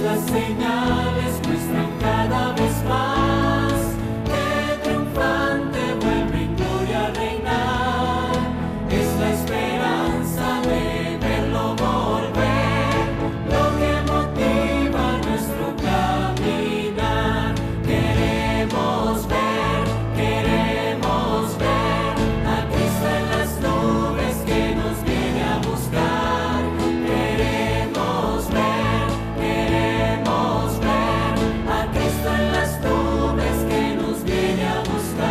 las señales muestran cada vez más que triunfante vuelve en gloria a reinar. Es la esperanza de verlo volver, lo que motiva nuestro caminar. Queremos ver a Cristo en las nubes que nos viene a buscar. Queremos ver a Cristo en las nubes que nos viene a buscar.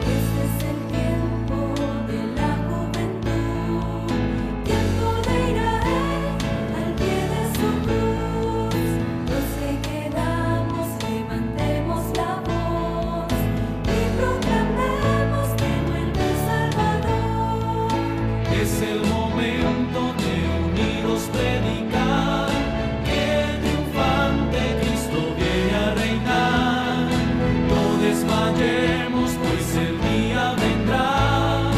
Este es el tiempo de la juventud, tiempo de ir a Él al pie de su cruz. Los que quedamos levantemos la voz y proclamemos que vuelve el Salvador. Es el momento de unidos predicar que triunfante Cristo viene a reinar. No desmayemos, pues el día vendrá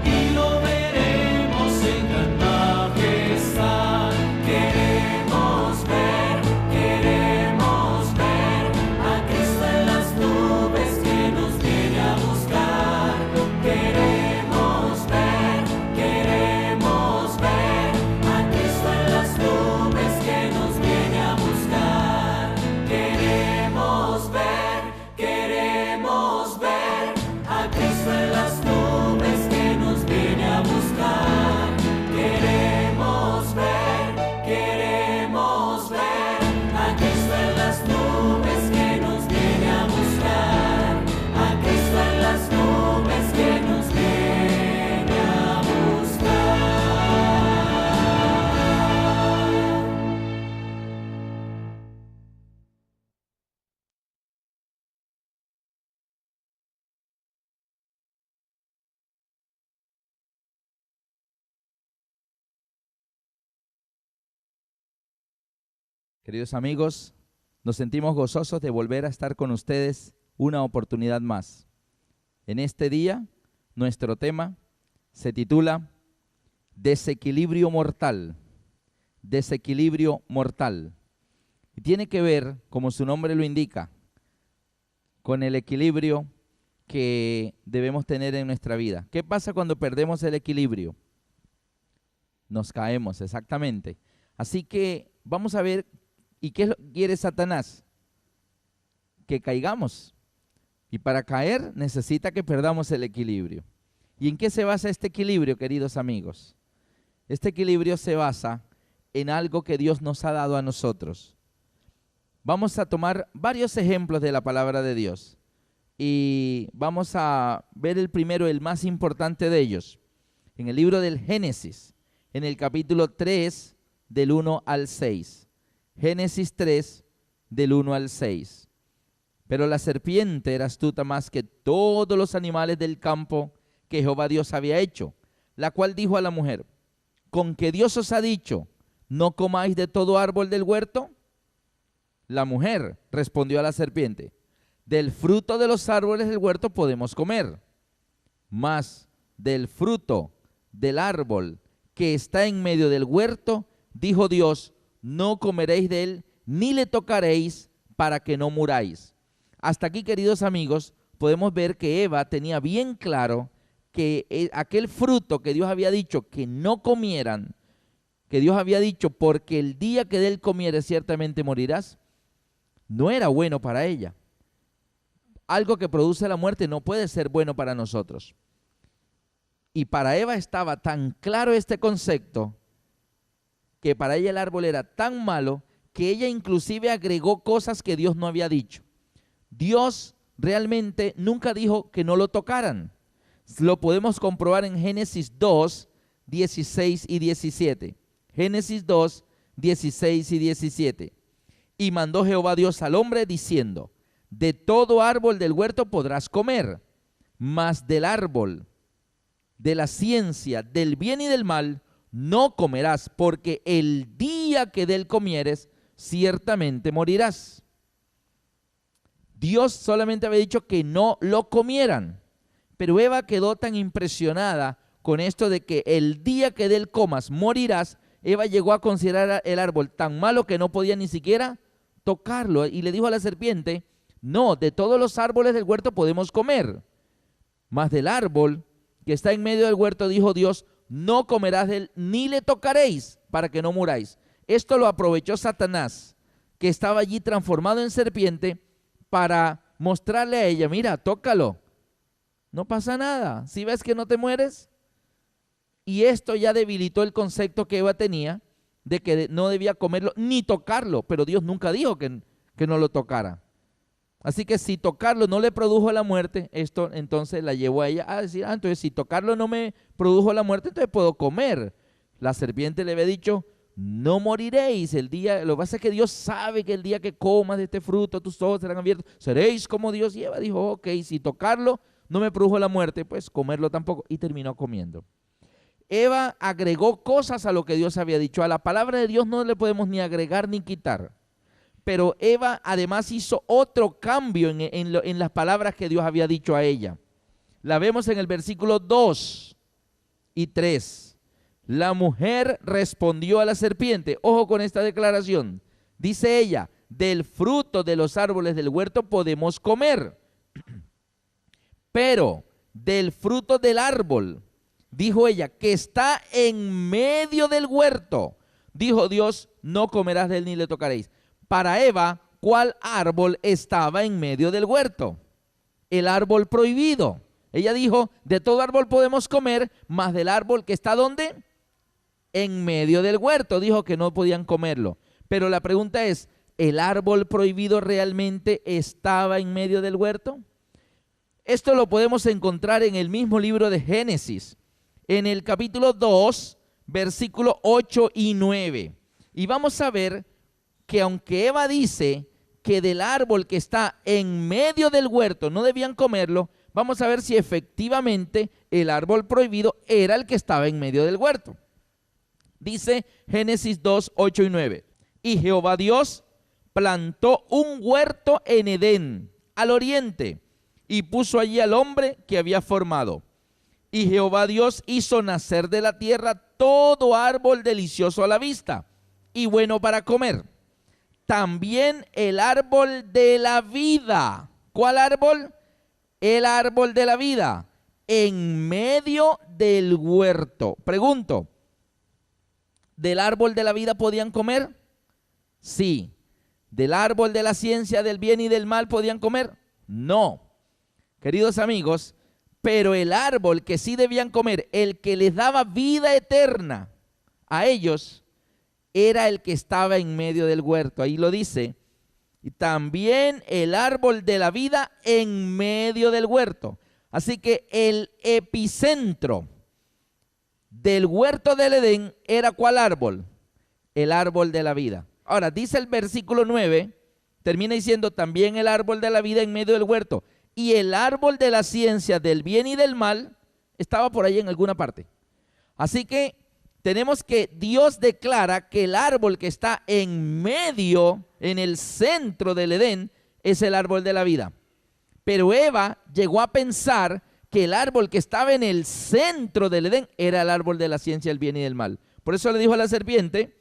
y lo veremos en gran majestad. Queremos ver a Cristo en las nubes que nos viene a buscar. Queremos ver a Cristo en las nubes que nos viene a buscar. Queremos ver a Cristo en las nubes que nos viene a buscar. Queremos ver a Cristo en las nubes que nos viene a buscar. A Cristo en las nubes que nos viene a buscar. Queridos amigos, nos sentimos gozosos de volver a estar con ustedes una oportunidad más. En este día, nuestro tema se titula Desequilibrio mortal. Desequilibrio mortal. Y tiene que ver, como su nombre lo indica, con el equilibrio que debemos tener en nuestra vida. ¿Qué pasa cuando perdemos el equilibrio? Nos caemos, exactamente. Así que vamos a ver. ¿Y qué es lo que quiere Satanás? Que caigamos. Y para caer necesita que perdamos el equilibrio. ¿Y en qué se basa este equilibrio, queridos amigos? Este equilibrio se basa en algo que Dios nos ha dado a nosotros. Vamos a tomar varios ejemplos de la palabra de Dios. Y vamos a ver el primero, el más importante de ellos. En el libro del Génesis, en el capítulo 3, del 1 al 6. Génesis 3, del 1 al 6. Pero la serpiente era astuta más que todos los animales del campo que Jehová Dios había hecho, la cual dijo a la mujer: ¿con que Dios os ha dicho, no comáis de todo árbol del huerto? La mujer respondió a la serpiente: del fruto de los árboles del huerto podemos comer, mas del fruto del árbol que está en medio del huerto, dijo Dios, no comeréis de él, ni le tocaréis, para que no muráis. Hasta aquí, queridos amigos, podemos ver que Eva tenía bien claro que aquel fruto que Dios había dicho que no comieran, que Dios había dicho, porque el día que de él comieres ciertamente morirás, no era bueno para ella. Algo que produce la muerte no puede ser bueno para nosotros. Y para Eva estaba tan claro este concepto, que para ella el árbol era tan malo que ella inclusive agregó cosas que Dios no había dicho. Dios realmente nunca dijo que no lo tocaran. Lo podemos comprobar en Génesis 2, 16 y 17. Génesis 2, 16 y 17. Y mandó Jehová Dios al hombre diciendo: de todo árbol del huerto podrás comer, mas del árbol de la ciencia del bien y del mal no comerás, porque el día que de él comieres, ciertamente morirás. Dios solamente había dicho que no lo comieran, pero Eva quedó tan impresionada con esto de que el día que de él comas morirás, Eva llegó a considerar el árbol tan malo que no podía ni siquiera tocarlo. Y le dijo a la serpiente, no, de todos los árboles del huerto podemos comer, mas del árbol que está en medio del huerto, dijo Dios, no comerás de él ni le tocaréis para que no muráis. Esto lo aprovechó Satanás, que estaba allí transformado en serpiente, para mostrarle a ella, mira, tócalo, no pasa nada, si ves que no te mueres. Y esto ya debilitó el concepto que Eva tenía de que no debía comerlo ni tocarlo, pero Dios nunca dijo que no lo tocara. Así que si tocarlo no le produjo la muerte, esto entonces la llevó a ella a decir, entonces si tocarlo no me produjo la muerte, entonces puedo comer. La serpiente le había dicho, no moriréis el día, lo que pasa es que Dios sabe que el día que comas de este fruto, tus ojos serán abiertos, seréis como Dios. Y Eva dijo, ok, si tocarlo no me produjo la muerte, pues comerlo tampoco, y terminó comiendo. Eva agregó cosas a lo que Dios había dicho. A la palabra de Dios no le podemos ni agregar ni quitar. Pero Eva además hizo otro cambio en las palabras que Dios había dicho a ella. La vemos en el versículo 2 y 3. La mujer respondió a la serpiente. Ojo con esta declaración. Dice ella, del fruto de los árboles del huerto podemos comer. Pero del fruto del árbol, dijo ella, que está en medio del huerto, dijo Dios, no comerás de él ni le tocaréis. Para Eva, ¿cuál árbol estaba en medio del huerto? El árbol prohibido. Ella dijo, de todo árbol podemos comer, mas del árbol que está ¿dónde? En medio del huerto. Dijo que no podían comerlo. Pero la pregunta es, ¿el árbol prohibido realmente estaba en medio del huerto? Esto lo podemos encontrar en el mismo libro de Génesis, en el capítulo 2, versículos 8 y 9. Y vamos a ver que aunque Eva dice que del árbol que está en medio del huerto no debían comerlo, vamos a ver si efectivamente el árbol prohibido era el que estaba en medio del huerto. Dice Génesis 2, 8 y 9. Y Jehová Dios plantó un huerto en Edén, al oriente, y puso allí al hombre que había formado. Y Jehová Dios hizo nacer de la tierra todo árbol delicioso a la vista y bueno para comer. También el árbol de la vida. ¿Cuál árbol? El árbol de la vida, en medio del huerto. Pregunto, ¿del árbol de la vida podían comer? Sí. ¿Del árbol de la ciencia del bien y del mal podían comer? No. Queridos amigos, pero el árbol que sí debían comer, el que les daba vida eterna a ellos, era el que estaba en medio del huerto. Ahí lo dice. Y también el árbol de la vida en medio del huerto. Así que el epicentro del huerto del Edén era ¿cuál árbol? El árbol de la vida. Ahora, dice el versículo 9, termina diciendo también el árbol de la vida en medio del huerto. Y el árbol de la ciencia del bien y del mal estaba por ahí en alguna parte. Así que tenemos que Dios declara que el árbol que está en medio, en el centro del Edén, es el árbol de la vida. Pero Eva llegó a pensar que el árbol que estaba en el centro del Edén era el árbol de la ciencia del bien y del mal. Por eso le dijo a la serpiente,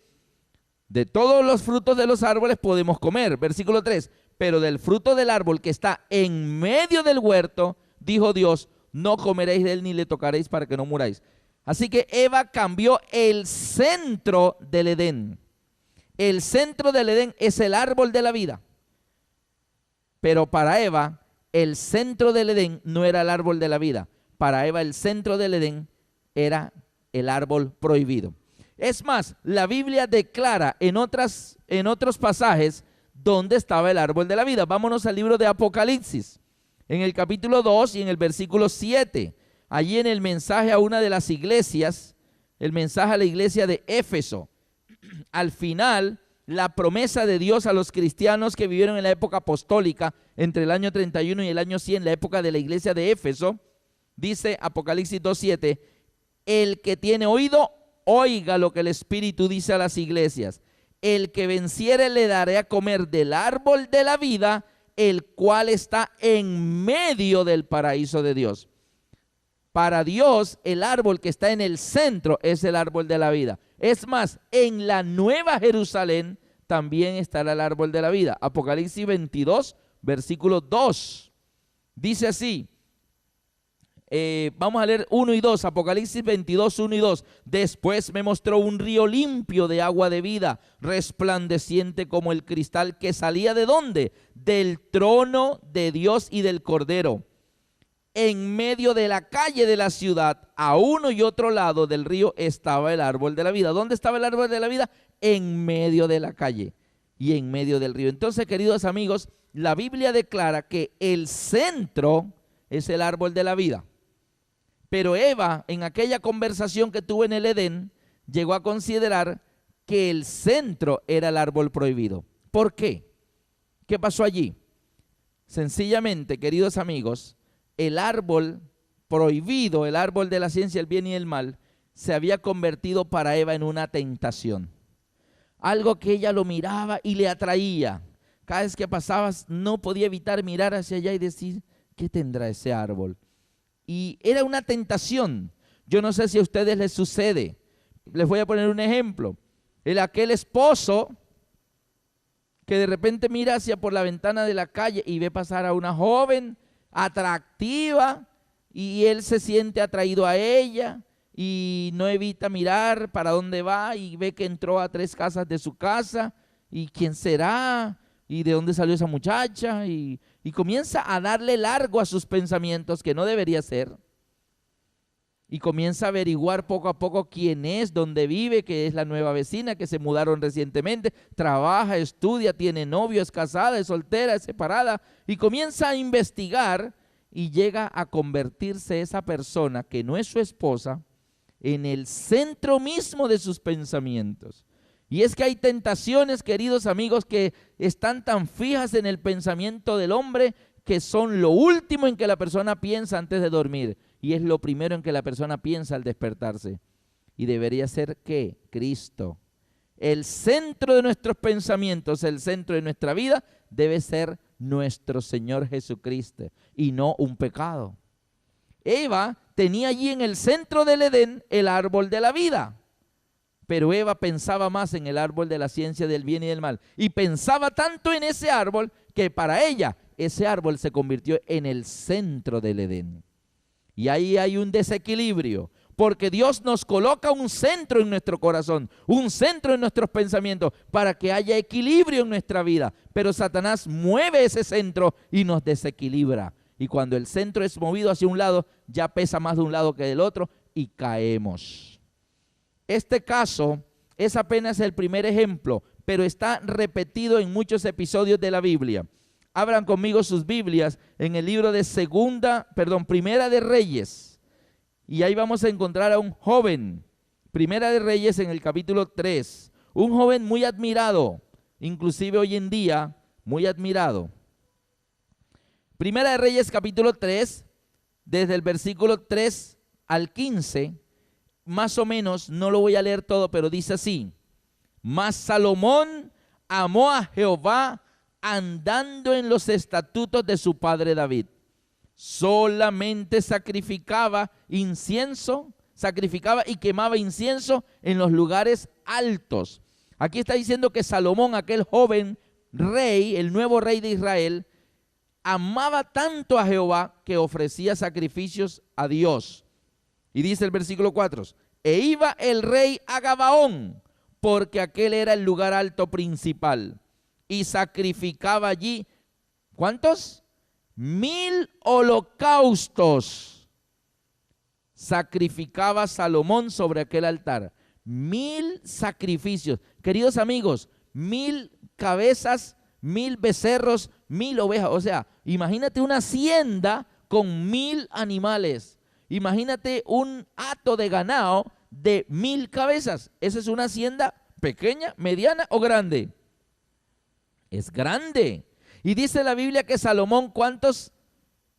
de todos los frutos de los árboles podemos comer. Versículo 3, pero del fruto del árbol que está en medio del huerto, dijo Dios, no comeréis de él ni le tocaréis para que no muráis. Así que Eva cambió el centro del Edén. El centro del Edén es el árbol de la vida. Pero para Eva, el centro del Edén no era el árbol de la vida. Para Eva, el centro del Edén era el árbol prohibido. Es más, la Biblia declara en otros pasajes dónde estaba el árbol de la vida. Vámonos al libro de Apocalipsis, en el capítulo 2 y en el versículo 7. Allí en el mensaje a una de las iglesias, el mensaje a la iglesia de Éfeso, al final, la promesa de Dios a los cristianos que vivieron en la época apostólica, entre el año 31 y el año 100, la época de la iglesia de Éfeso, dice Apocalipsis 2:7, el que tiene oído, oiga lo que el Espíritu dice a las iglesias. El que venciere le daré a comer del árbol de la vida, el cual está en medio del paraíso de Dios. Para Dios, el árbol que está en el centro es el árbol de la vida. Es más, en la Nueva Jerusalén también estará el árbol de la vida. Apocalipsis 22, versículo 2. Dice así, vamos a leer 1 y 2, Apocalipsis 22, 1 y 2. Después me mostró un río limpio de agua de vida, resplandeciente como el cristal, que salía ¿de dónde? Del trono de Dios y del Cordero. En medio de la calle de la ciudad, a uno y otro lado del río, estaba el árbol de la vida. ¿Dónde estaba el árbol de la vida? En medio de la calle y en medio del río. Entonces, queridos amigos, la Biblia declara que el centro es el árbol de la vida. Pero Eva, en aquella conversación que tuvo en el Edén, llegó a considerar que el centro era el árbol prohibido. ¿Por qué? ¿Qué pasó allí? Sencillamente, queridos amigos, el árbol prohibido, el árbol de la ciencia del bien y el mal, se había convertido para Eva en una tentación. Algo que ella lo miraba y le atraía. Cada vez que pasabas no podía evitar mirar hacia allá y decir, ¿qué tendrá ese árbol? Y era una tentación. Yo no sé si a ustedes les sucede. Les voy a poner un ejemplo. Aquel esposo que de repente mira hacia por la ventana de la calle y ve pasar a una joven atractiva y él se siente atraído a ella y no evita mirar para dónde va y ve que entró a 3 casas de su casa y quién será y de dónde salió esa muchacha y comienza a darle largo a sus pensamientos, que no debería ser, y comienza a averiguar poco a poco quién es, dónde vive, que es la nueva vecina, que se mudaron recientemente, trabaja, estudia, tiene novio, es casada, es soltera, es separada, y comienza a investigar y llega a convertirse esa persona que no es su esposa en el centro mismo de sus pensamientos. Y es que hay tentaciones, queridos amigos, que están tan fijas en el pensamiento del hombre que son lo último en que la persona piensa antes de dormir. Y es lo primero en que la persona piensa al despertarse. Y debería ser, ¿qué? Cristo. El centro de nuestros pensamientos, el centro de nuestra vida, debe ser nuestro Señor Jesucristo y no un pecado. Eva tenía allí en el centro del Edén el árbol de la vida. Pero Eva pensaba más en el árbol de la ciencia del bien y del mal. Y pensaba tanto en ese árbol que para ella ese árbol se convirtió en el centro del Edén. Y ahí hay un desequilibrio, porque Dios nos coloca un centro en nuestro corazón, un centro en nuestros pensamientos, para que haya equilibrio en nuestra vida. Pero Satanás mueve ese centro y nos desequilibra. Y cuando el centro es movido hacia un lado, ya pesa más de un lado que del otro y caemos. Este caso es apenas el primer ejemplo, pero está repetido en muchos episodios de la Biblia. Abran conmigo sus Biblias en el libro de Primera de Reyes. Y ahí vamos a encontrar a un joven, Primera de Reyes en el capítulo 3. Un joven muy admirado, inclusive hoy en día, muy admirado. Primera de Reyes capítulo 3, desde el versículo 3 al 15, más o menos, no lo voy a leer todo, pero dice así: Mas Salomón amó a Jehová andando en los estatutos de su padre David. Solamente sacrificaba y quemaba incienso en los lugares altos. Aquí está diciendo que Salomón, aquel joven rey, el nuevo rey de Israel, amaba tanto a Jehová que ofrecía sacrificios a Dios. Y dice el versículo 4, e iba el rey a Gabaón, porque aquel era el lugar alto principal, y sacrificaba allí, ¿cuántos? 1000 holocaustos. Sacrificaba Salomón sobre aquel altar. 1000 sacrificios. Queridos amigos, 1000 cabezas, 1000 becerros, 1000 ovejas. O sea, imagínate una hacienda con 1000 animales. Imagínate un hato de ganado de 1000 cabezas. ¿Esa es una hacienda pequeña, mediana o grande? Es grande. Y dice la Biblia que Salomón, ¿cuántos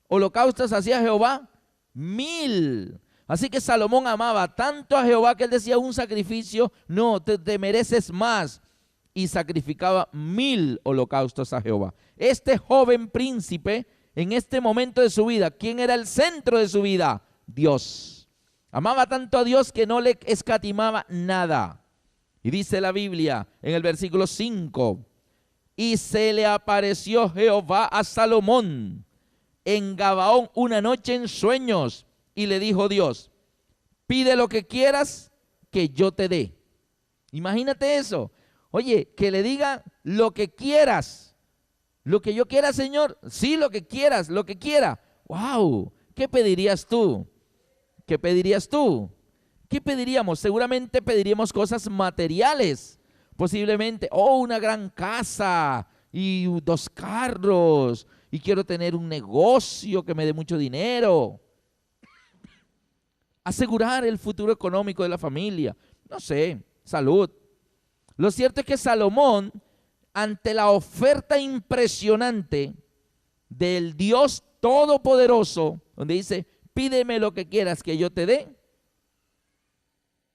holocaustos hacía Jehová? 1000. Así que Salomón amaba tanto a Jehová que él decía: un sacrificio, no, te mereces más. Y sacrificaba 1000 holocaustos a Jehová. Este joven príncipe, en este momento de su vida, ¿quién era el centro de su vida? Dios. Amaba tanto a Dios que no le escatimaba nada. Y dice la Biblia en el versículo 5, y se le apareció Jehová a Salomón en Gabaón una noche en sueños, y le dijo Dios, pide lo que quieras que yo te dé. Imagínate eso. Oye, que le diga lo que quieras. Lo que yo quiera, Señor. Sí, lo que quieras, lo que quiera. ¡Wow! ¿Qué pedirías tú? ¿Qué pedirías tú? ¿Qué pediríamos? Seguramente pediríamos cosas materiales. Posiblemente, una gran casa y 2 carros. Y quiero tener un negocio que me dé mucho dinero. Asegurar el futuro económico de la familia. No sé, salud. Lo cierto es que Salomón, ante la oferta impresionante del Dios Todopoderoso, donde dice, pídeme lo que quieras que yo te dé,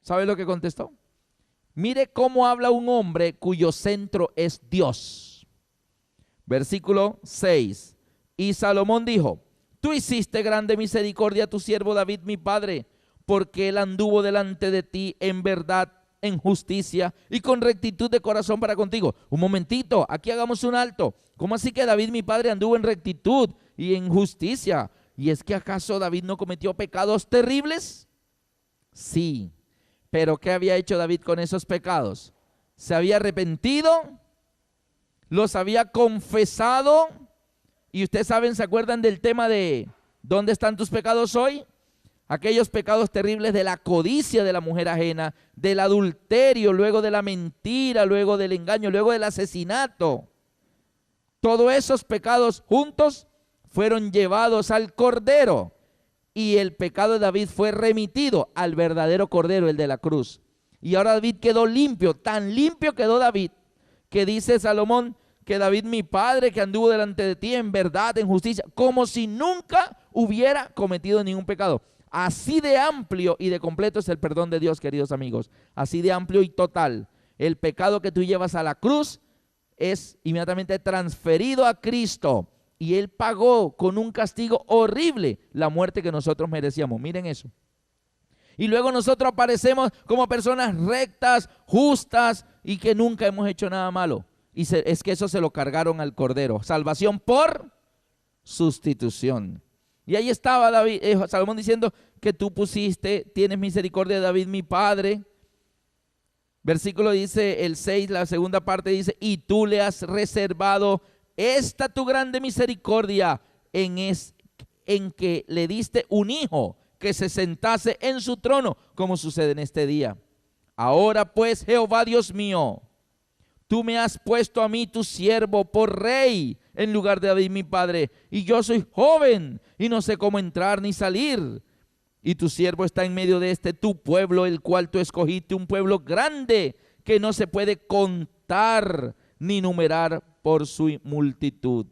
¿sabe lo que contestó? Mire cómo habla un hombre cuyo centro es Dios. Versículo 6. Y Salomón dijo, tú hiciste grande misericordia a tu siervo David mi padre, porque él anduvo delante de ti en verdad, en justicia y con rectitud de corazón para contigo. Un momentito, aquí hagamos un alto. ¿Cómo así que David mi padre anduvo en rectitud y en justicia? ¿Y es que acaso David no cometió pecados terribles? Sí, pero ¿qué había hecho David con esos pecados? ¿Se había arrepentido? ¿Los había confesado? Y ustedes saben, ¿se acuerdan del tema de ¿dónde están tus pecados hoy? Aquellos pecados terribles de la codicia de la mujer ajena, del adulterio, luego de la mentira, luego del engaño, luego del asesinato. Todos esos pecados juntos fueron llevados al Cordero y el pecado de David fue remitido al verdadero Cordero, el de la cruz. Y ahora David quedó limpio, tan limpio quedó David, que dice Salomón que David mi padre que anduvo delante de ti en verdad, en justicia, como si nunca hubiera cometido ningún pecado. Así de amplio y de completo es el perdón de Dios, queridos amigos. Así de amplio y total. El pecado que tú llevas a la cruz es inmediatamente transferido a Cristo. Y Él pagó con un castigo horrible la muerte que nosotros merecíamos. Miren eso. Y luego nosotros aparecemos como personas rectas, justas y que nunca hemos hecho nada malo. Y es que eso se lo cargaron al Cordero. Salvación por sustitución. Y ahí estaba Salomón diciendo que tú tienes misericordia de David mi padre. Versículo dice, el 6, la segunda parte dice, y tú le has reservado esta tu grande misericordia en que le diste un hijo que se sentase en su trono, como sucede en este día. Ahora pues, Jehová Dios mío, tú me has puesto a mí, tu siervo, por rey en lugar de David mi padre, y yo soy joven y no sé cómo entrar ni salir. Y tu siervo está en medio de tu pueblo, el cual tú escogiste, un pueblo grande que no se puede contar ni numerar por su multitud.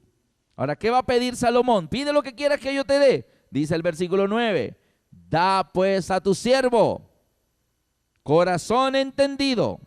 Ahora, ¿qué va a pedir Salomón? Pide lo que quieras que yo te dé. Dice el versículo 9, da pues a tu siervo corazón entendido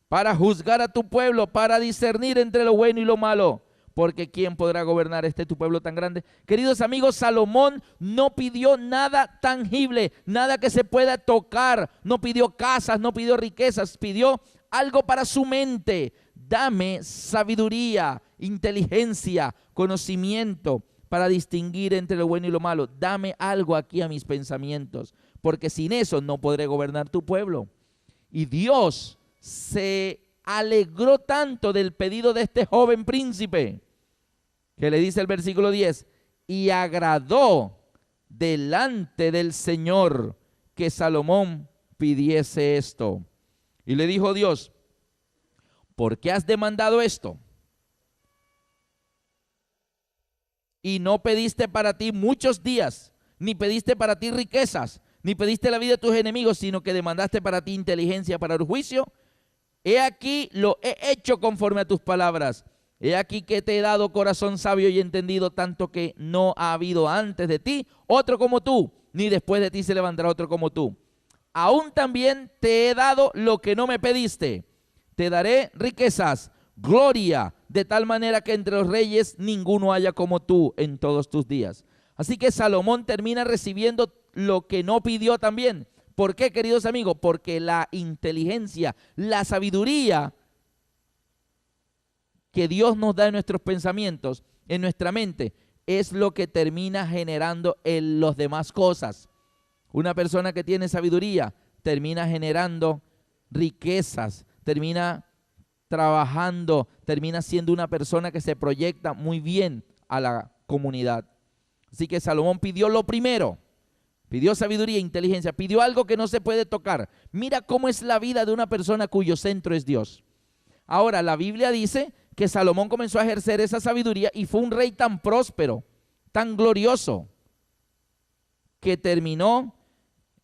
para juzgar a tu pueblo, para discernir entre lo bueno y lo malo, porque ¿quién podrá gobernar tu pueblo tan grande? Queridos amigos, Salomón no pidió nada tangible, nada que se pueda tocar, no pidió casas, no pidió riquezas, pidió algo para su mente. Dame sabiduría, inteligencia, conocimiento para distinguir entre lo bueno y lo malo. Dame algo aquí a mis pensamientos, porque sin eso no podré gobernar tu pueblo. Y Dios se alegró tanto del pedido de este joven príncipe, que le dice el versículo 10, y agradó delante del Señor que Salomón pidiese esto. Y le dijo Dios, ¿por qué has demandado esto? Y no pediste para ti muchos días, ni pediste para ti riquezas, ni pediste la vida de tus enemigos, sino que demandaste para ti inteligencia para el juicio. He aquí lo he hecho conforme a tus palabras. He aquí que te he dado corazón sabio y entendido, tanto que no ha habido antes de ti otro como tú, ni después de ti se levantará otro como tú. Aún también te he dado lo que no me pediste. Te daré riquezas, gloria, de tal manera que entre los reyes ninguno haya como tú en todos tus días. Así que Salomón termina recibiendo lo que no pidió también. ¿Por qué, queridos amigos? Porque la inteligencia, la sabiduría que Dios nos da en nuestros pensamientos, en nuestra mente, es lo que termina generando en las demás cosas. Una persona que tiene sabiduría termina generando riquezas, termina trabajando, termina siendo una persona que se proyecta muy bien a la comunidad. Así que Salomón pidió lo primero, pidió sabiduría e inteligencia, pidió algo que no se puede tocar. Mira cómo es la vida de una persona cuyo centro es Dios. Ahora, la Biblia dice que Salomón comenzó a ejercer esa sabiduría y fue un rey tan próspero, tan glorioso, que terminó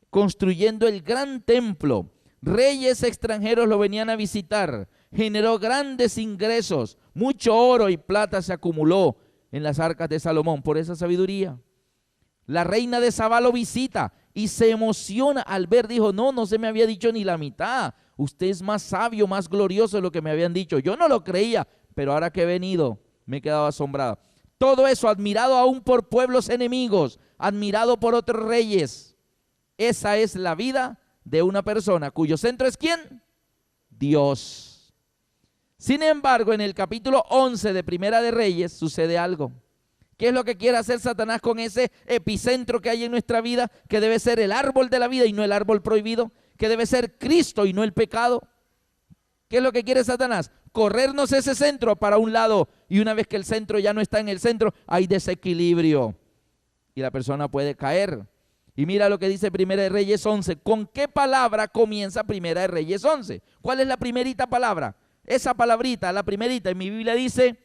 construyendo el gran templo. Reyes extranjeros lo venían a visitar, generó grandes ingresos, mucho oro y plata se acumuló en las arcas de Salomón por esa sabiduría. La reina de Sabá lo visita y se emociona al ver, dijo, no se me había dicho ni la mitad, usted es más sabio, más glorioso de lo que me habían dicho. Yo no lo creía, pero ahora que he venido me he quedado asombrada. Todo eso admirado aún por pueblos enemigos, admirado por otros reyes. Esa es la vida de una persona cuyo centro es ¿quién? Dios. Sin embargo, en el capítulo 11 de Primera de Reyes sucede algo. ¿Qué es lo que quiere hacer Satanás con ese epicentro que hay en nuestra vida? Que debe ser el árbol de la vida y no el árbol prohibido. Que debe ser Cristo y no el pecado. ¿Qué es lo que quiere Satanás? Corrernos ese centro para un lado. Y una vez que el centro ya no está en el centro, hay desequilibrio. Y la persona puede caer. Y mira lo que dice Primera de Reyes 11. ¿Con qué palabra comienza Primera de Reyes 11? ¿Cuál es la primerita palabra? Esa palabrita, la primerita en mi Biblia dice,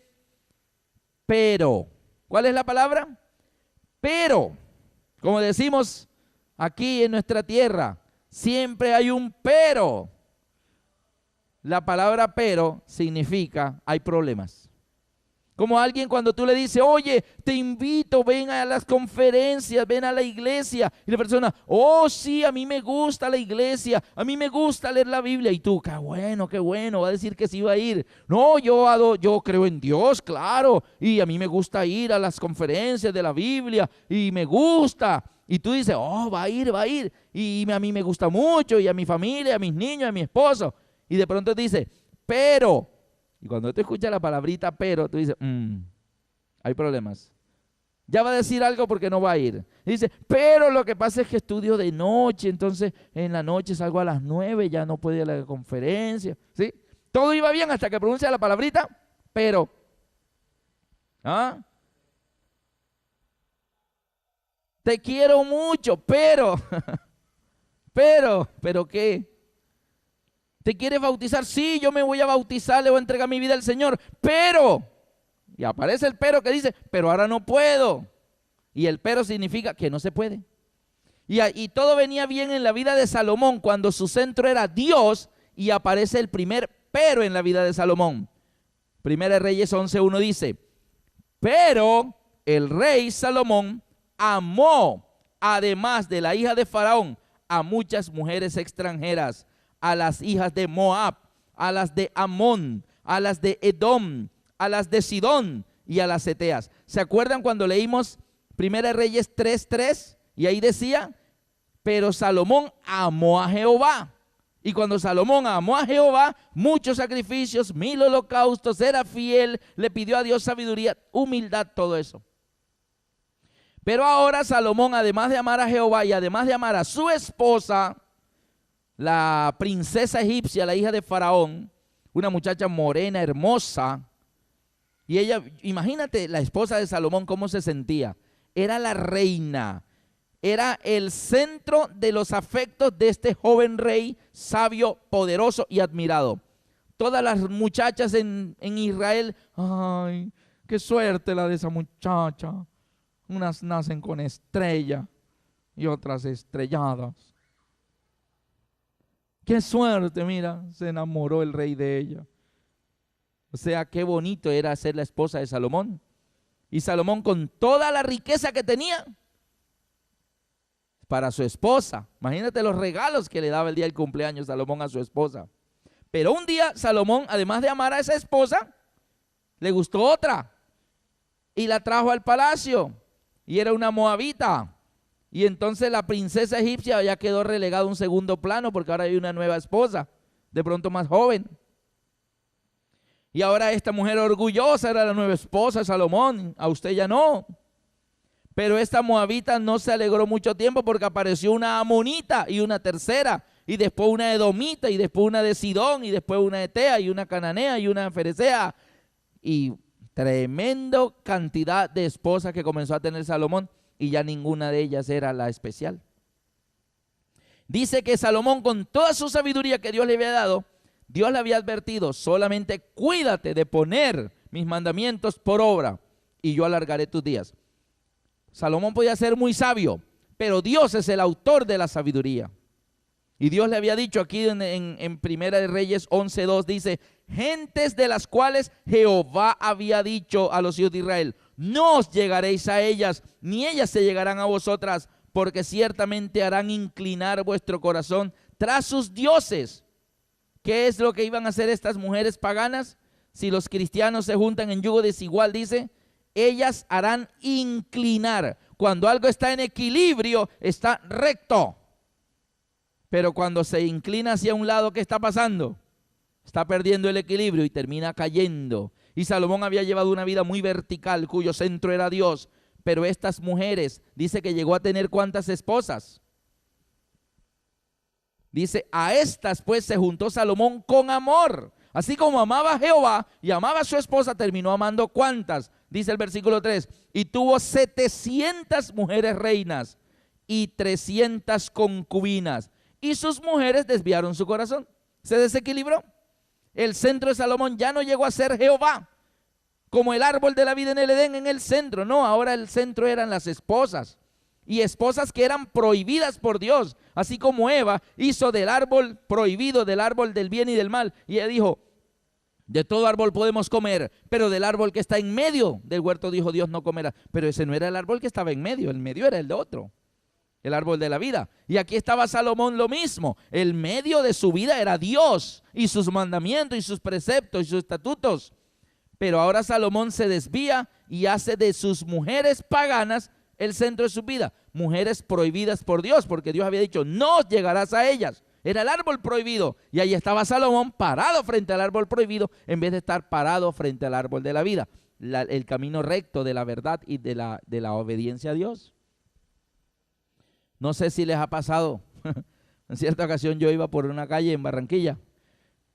pero. ¿Cuál es la palabra? Pero. Como decimos aquí en nuestra tierra, siempre hay un pero. La palabra pero significa hay problemas. Como alguien cuando tú le dices, oye, te invito, ven a las conferencias, ven a la iglesia. Y la persona, oh sí, a mí me gusta la iglesia, a mí me gusta leer la Biblia. Y tú, qué bueno, va a decir que sí va a ir. No, yo creo en Dios, claro. Y a mí me gusta ir a las conferencias de la Biblia y me gusta. Y tú dices, oh, va a ir. Y a mí me gusta mucho y a mi familia, a mis niños, a mi esposo. Y de pronto dice, pero. Y cuando tú escuchas la palabrita pero, tú dices, hay problemas. Ya va a decir algo porque no va a ir. Y dice, pero lo que pasa es que estudio de noche, entonces en la noche salgo a las 9, ya no puedo ir a la conferencia. ¿Sí? Todo iba bien hasta que pronuncia la palabrita, pero. ¿Ah? Te quiero mucho, pero. ¿Pero qué? ¿Te quieres bautizar? Sí, yo me voy a bautizar, le voy a entregar mi vida al Señor, pero, y aparece el pero que dice, pero ahora no puedo. Y el pero significa que no se puede. Y todo venía bien en la vida de Salomón cuando su centro era Dios y aparece el primer pero en la vida de Salomón. Primera de Reyes 11:1 dice, pero el rey Salomón amó, además de la hija de Faraón, a muchas mujeres extranjeras, a las hijas de Moab, a las de Amón, a las de Edom, a las de Sidón y a las Eteas. ¿Se acuerdan cuando leímos Primera de Reyes 3:3? Y ahí decía, pero Salomón amó a Jehová. Y cuando Salomón amó a Jehová, muchos sacrificios, 1000 holocaustos, era fiel, le pidió a Dios sabiduría, humildad, todo eso. Pero ahora Salomón, además de amar a Jehová y además de amar a su esposa, la princesa egipcia, la hija de Faraón, una muchacha morena, hermosa, y ella, imagínate la esposa de Salomón cómo se sentía, era la reina, era el centro de los afectos de este joven rey, sabio, poderoso y admirado. Todas las muchachas en Israel, ay, qué suerte la de esa muchacha, unas nacen con estrella y otras estrelladas. Qué suerte, mira, se enamoró el rey de ella. O sea, qué bonito era ser la esposa de Salomón. Y Salomón, con toda la riqueza que tenía para su esposa, imagínate los regalos que le daba el día del cumpleaños Salomón a su esposa. Pero un día Salomón, además de amar a esa esposa, le gustó otra y la trajo al palacio. Y era una moabita. Y entonces la princesa egipcia ya quedó relegada a un segundo plano porque ahora hay una nueva esposa, de pronto más joven. Y ahora esta mujer orgullosa era la nueva esposa de Salomón, a usted ya no. Pero esta moabita no se alegró mucho tiempo porque apareció una amonita y una tercera, y después una edomita, y después una de Sidón, y después una etea, y una cananea, y una ferecea, y tremenda cantidad de esposas que comenzó a tener Salomón, y ya ninguna de ellas era la especial. Dice que Salomón, con toda su sabiduría que Dios le había dado, Dios le había advertido: solamente cuídate de poner mis mandamientos por obra, y yo alargaré tus días. Salomón podía ser muy sabio, pero Dios es el autor de la sabiduría. Y Dios le había dicho aquí en Primera de Reyes 11:2, dice: gentes de las cuales Jehová había dicho a los hijos de Israel: no os llegaréis a ellas, ni ellas se llegarán a vosotras, porque ciertamente harán inclinar vuestro corazón tras sus dioses. ¿Qué es lo que iban a hacer estas mujeres paganas? Si los cristianos se juntan en yugo desigual, dice, ellas harán inclinar. Cuando algo está en equilibrio, está recto. Pero cuando se inclina hacia un lado, ¿qué está pasando? Está perdiendo el equilibrio y termina cayendo. Y Salomón había llevado una vida muy vertical, cuyo centro era Dios. Pero estas mujeres, dice que llegó a tener ¿cuántas esposas? Dice: a estas pues se juntó Salomón con amor. Así como amaba a Jehová y amaba a su esposa, terminó amando ¿cuántas? Dice el versículo 3, y tuvo 700 mujeres reinas y 300 concubinas. Y sus mujeres desviaron su corazón. Se desequilibró. El centro de Salomón ya no llegó a ser Jehová, como el árbol de la vida en el Edén en el centro. No, ahora el centro eran las esposas. Y esposas que eran prohibidas por Dios. Así como Eva hizo del árbol prohibido, del árbol del bien y del mal. Y ella dijo: de todo árbol podemos comer, pero del árbol que está en medio del huerto, dijo Dios, no comerá. Pero ese no era el árbol que estaba en medio era el de otro, el árbol de la vida. Y aquí estaba Salomón lo mismo. El medio de su vida era Dios y sus mandamientos y sus preceptos y sus estatutos. Pero ahora Salomón se desvía y hace de sus mujeres paganas el centro de su vida. Mujeres prohibidas por Dios, porque Dios había dicho: no llegarás a ellas. Era el árbol prohibido. Y ahí estaba Salomón parado frente al árbol prohibido, en vez de estar parado frente al árbol de la vida. El camino recto de la verdad y de la obediencia a Dios. No sé si les ha pasado. En cierta ocasión yo iba por una calle en Barranquilla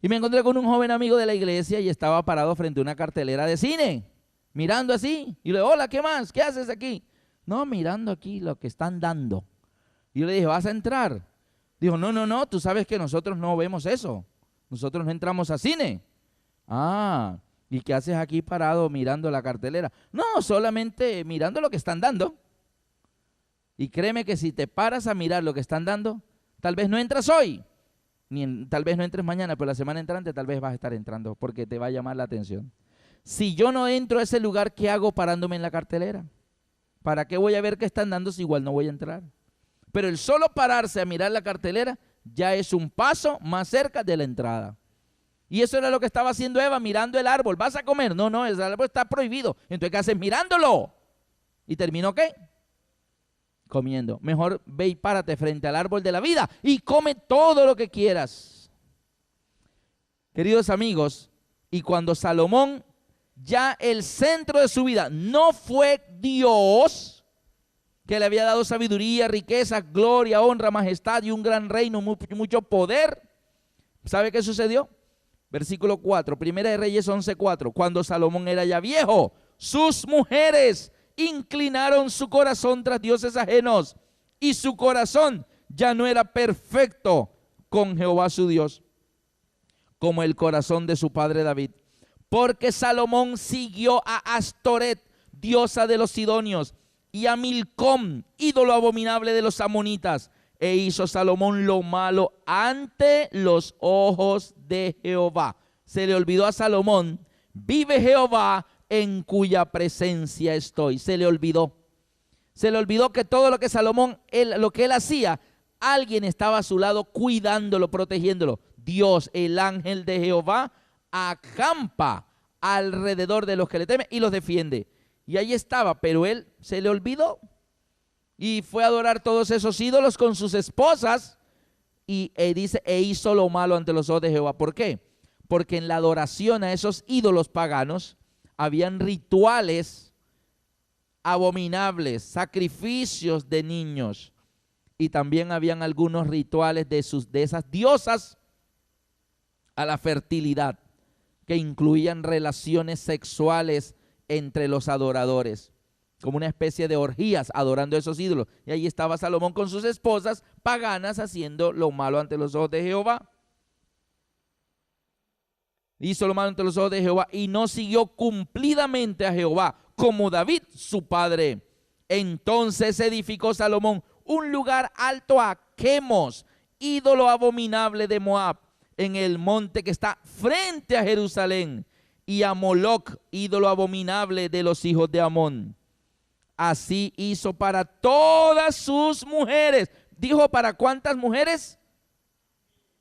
y me encontré con un joven amigo de la iglesia y estaba parado frente a una cartelera de cine, mirando así. Y le digo: hola, ¿qué más? ¿Qué haces aquí? No, mirando aquí lo que están dando. Y yo le dije: ¿vas a entrar? Dijo: no, tú sabes que nosotros no vemos eso. Nosotros no entramos a cine. Ah, ¿y qué haces aquí parado mirando la cartelera? No, solamente mirando lo que están dando. Y créeme que si te paras a mirar lo que están dando, tal vez no entras hoy, tal vez no entres mañana, pero la semana entrante tal vez vas a estar entrando porque te va a llamar la atención. Si yo no entro a ese lugar, ¿qué hago parándome en la cartelera? ¿Para qué voy a ver qué están dando si igual no voy a entrar? Pero el solo pararse a mirar la cartelera ya es un paso más cerca de la entrada. Y eso era lo que estaba haciendo Eva, mirando el árbol. ¿Vas a comer? No, el árbol está prohibido. Entonces, ¿qué haces? Mirándolo. ¿Y terminó qué? Comiendo. Mejor ve y párate frente al árbol de la vida y come todo lo que quieras. Queridos amigos, y cuando Salomón, ya el centro de su vida no fue Dios, que le había dado sabiduría, riqueza, gloria, honra, majestad y un gran reino, mucho poder, ¿sabe qué sucedió? Versículo 4, Primera de Reyes 11:4. Cuando Salomón era ya viejo, sus mujeres inclinaron su corazón tras dioses ajenos, y su corazón ya no era perfecto con Jehová su Dios, como el corazón de su padre David. Porque Salomón siguió a Astoret, diosa de los sidonios, y a Milcom, ídolo abominable de los amonitas, e hizo Salomón lo malo ante los ojos de Jehová. Se le olvidó a Salomón: vive Jehová en cuya presencia estoy. Se le olvidó. Se le olvidó que todo lo que Salomón, lo que él hacía, alguien estaba a su lado cuidándolo, protegiéndolo. Dios, el ángel de Jehová, acampa alrededor de los que le temen y los defiende. Y ahí estaba, pero él se le olvidó. y fue a adorar todos esos ídolos con sus esposas y dice, e hizo lo malo ante los ojos de Jehová. ¿Por qué? Porque en la adoración a esos ídolos paganos habían rituales abominables, sacrificios de niños, y también habían algunos rituales de esas diosas a la fertilidad, que incluían relaciones sexuales entre los adoradores, como una especie de orgías adorando a esos ídolos. Y ahí estaba Salomón con sus esposas paganas haciendo lo malo ante los ojos de Jehová. Hizo lo malo ante los ojos de Jehová y no siguió cumplidamente a Jehová como David su padre. Entonces edificó Salomón un lugar alto a Quemos, ídolo abominable de Moab, en el monte que está frente a Jerusalén, y a Moloc, ídolo abominable de los hijos de Amón. Así hizo para todas sus mujeres. Dijo, ¿para cuántas mujeres?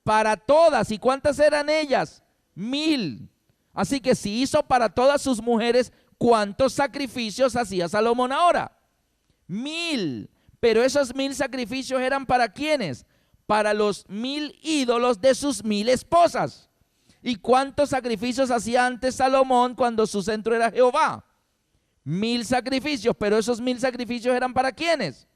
Para todas. ¿Y cuántas eran ellas? 1000. Así que si hizo para todas sus mujeres, ¿cuántos sacrificios hacía Salomón ahora? 1000. Pero esos 1000 sacrificios eran ¿para quiénes? Para los 1000 ídolos de sus 1000 esposas. ¿Y cuántos sacrificios hacía antes Salomón cuando su centro era Jehová? 1000 sacrificios, pero esos 1000 sacrificios eran ¿para quiénes?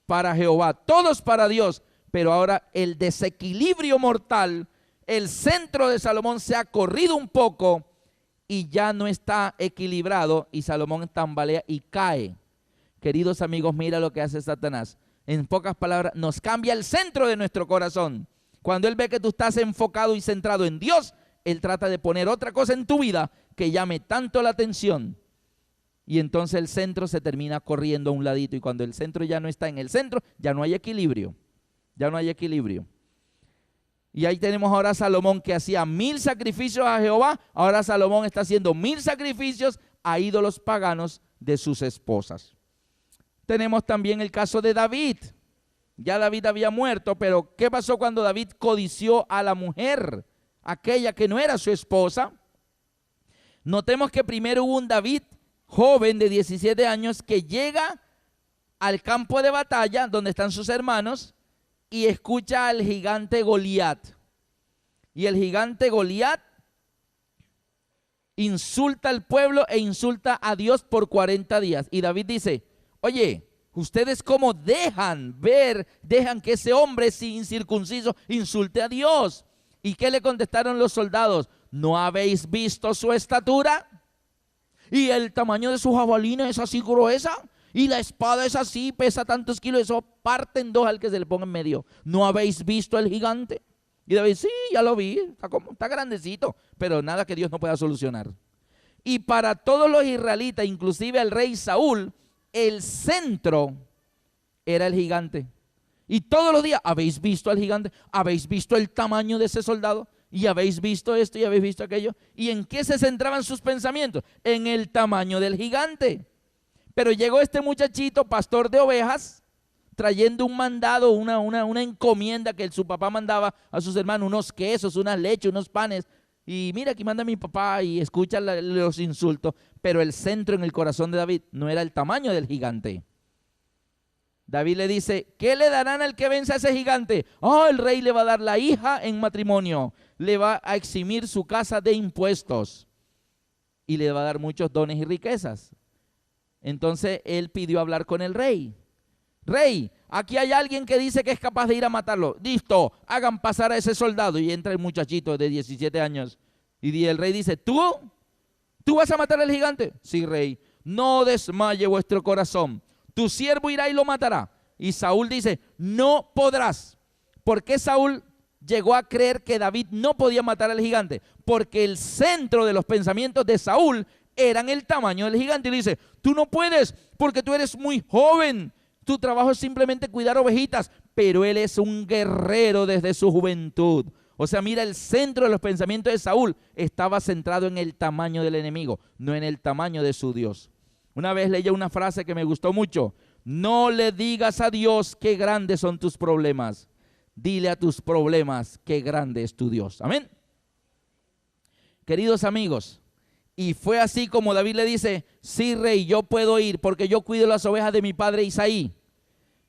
Para Jehová, todos para Dios. Pero ahora el desequilibrio mortal, el centro de Salomón se ha corrido un poco y ya no está equilibrado, y Salomón tambalea y cae. Queridos amigos, mira lo que hace Satanás. En pocas palabras, nos cambia el centro de nuestro corazón. Cuando él ve que tú estás enfocado y centrado en Dios, él trata de poner otra cosa en tu vida que llame tanto la atención. Y entonces el centro se termina corriendo a un ladito. Y cuando el centro ya no está en el centro, ya no hay equilibrio. Ya no hay equilibrio. Y ahí tenemos ahora a Salomón que hacía 1000 sacrificios a Jehová. Ahora Salomón está haciendo 1000 sacrificios a ídolos paganos de sus esposas. Tenemos también el caso de David. Ya David había muerto, pero ¿qué pasó cuando David codició a la mujer, aquella que no era su esposa? Notemos que primero hubo un David joven de 17 años que llega al campo de batalla donde están sus hermanos y escucha al gigante Goliat. Y el gigante Goliat insulta al pueblo e insulta a Dios por 40 días. Y David dice, oye, ¿ustedes cómo dejan que ese hombre incircunciso insulte a Dios? ¿Y qué le contestaron los soldados? ¿No habéis visto su estatura? Y el tamaño de su jabalina es así gruesa, y la espada es así, pesa tantos kilos, eso parte en dos al que se le ponga en medio. ¿No habéis visto el gigante? Y David, sí, ya lo vi, está grandecito, pero nada que Dios no pueda solucionar. Y para todos los israelitas, inclusive el rey Saúl, el centro era el gigante. Y todos los días, ¿habéis visto al gigante? ¿Habéis visto el tamaño de ese soldado? ¿Y habéis visto esto y habéis visto aquello? ¿Y en qué se centraban sus pensamientos? En el tamaño del gigante. Pero llegó este muchachito, pastor de ovejas, trayendo un mandado, una encomienda que su papá mandaba a sus hermanos, unos quesos, unas leches, unos panes. Y mira, aquí manda mi papá, y escucha los insultos. Pero el centro en el corazón de David no era el tamaño del gigante. David le dice, ¿qué le darán al que venza a ese gigante? El rey le va a dar la hija en matrimonio, le va a eximir su casa de impuestos y le va a dar muchos dones y riquezas. Entonces él pidió hablar con el rey. Rey, aquí hay alguien que dice que es capaz de ir a matarlo. Listo, hagan pasar a ese soldado. Y entra el muchachito de 17 años. Y el rey dice, ¿tú vas a matar al gigante? Sí, rey. No desmaye vuestro corazón. Tu siervo irá y lo matará. Y Saúl dice, no podrás. ¿Por qué Saúl llegó a creer que David no podía matar al gigante? Porque el centro de los pensamientos de Saúl eran el tamaño del gigante. Y le dice, tú no puedes porque tú eres muy joven. Tu trabajo es simplemente cuidar ovejitas. Pero él es un guerrero desde su juventud. O sea, mira, el centro de los pensamientos de Saúl estaba centrado en el tamaño del enemigo, no en el tamaño de su Dios. Una vez leí una frase que me gustó mucho. No le digas a Dios qué grandes son tus problemas. Dile a tus problemas qué grande es tu Dios. Amén. Queridos amigos, y fue así como David le dice, sí, rey, yo puedo ir porque yo cuido las ovejas de mi padre Isaí.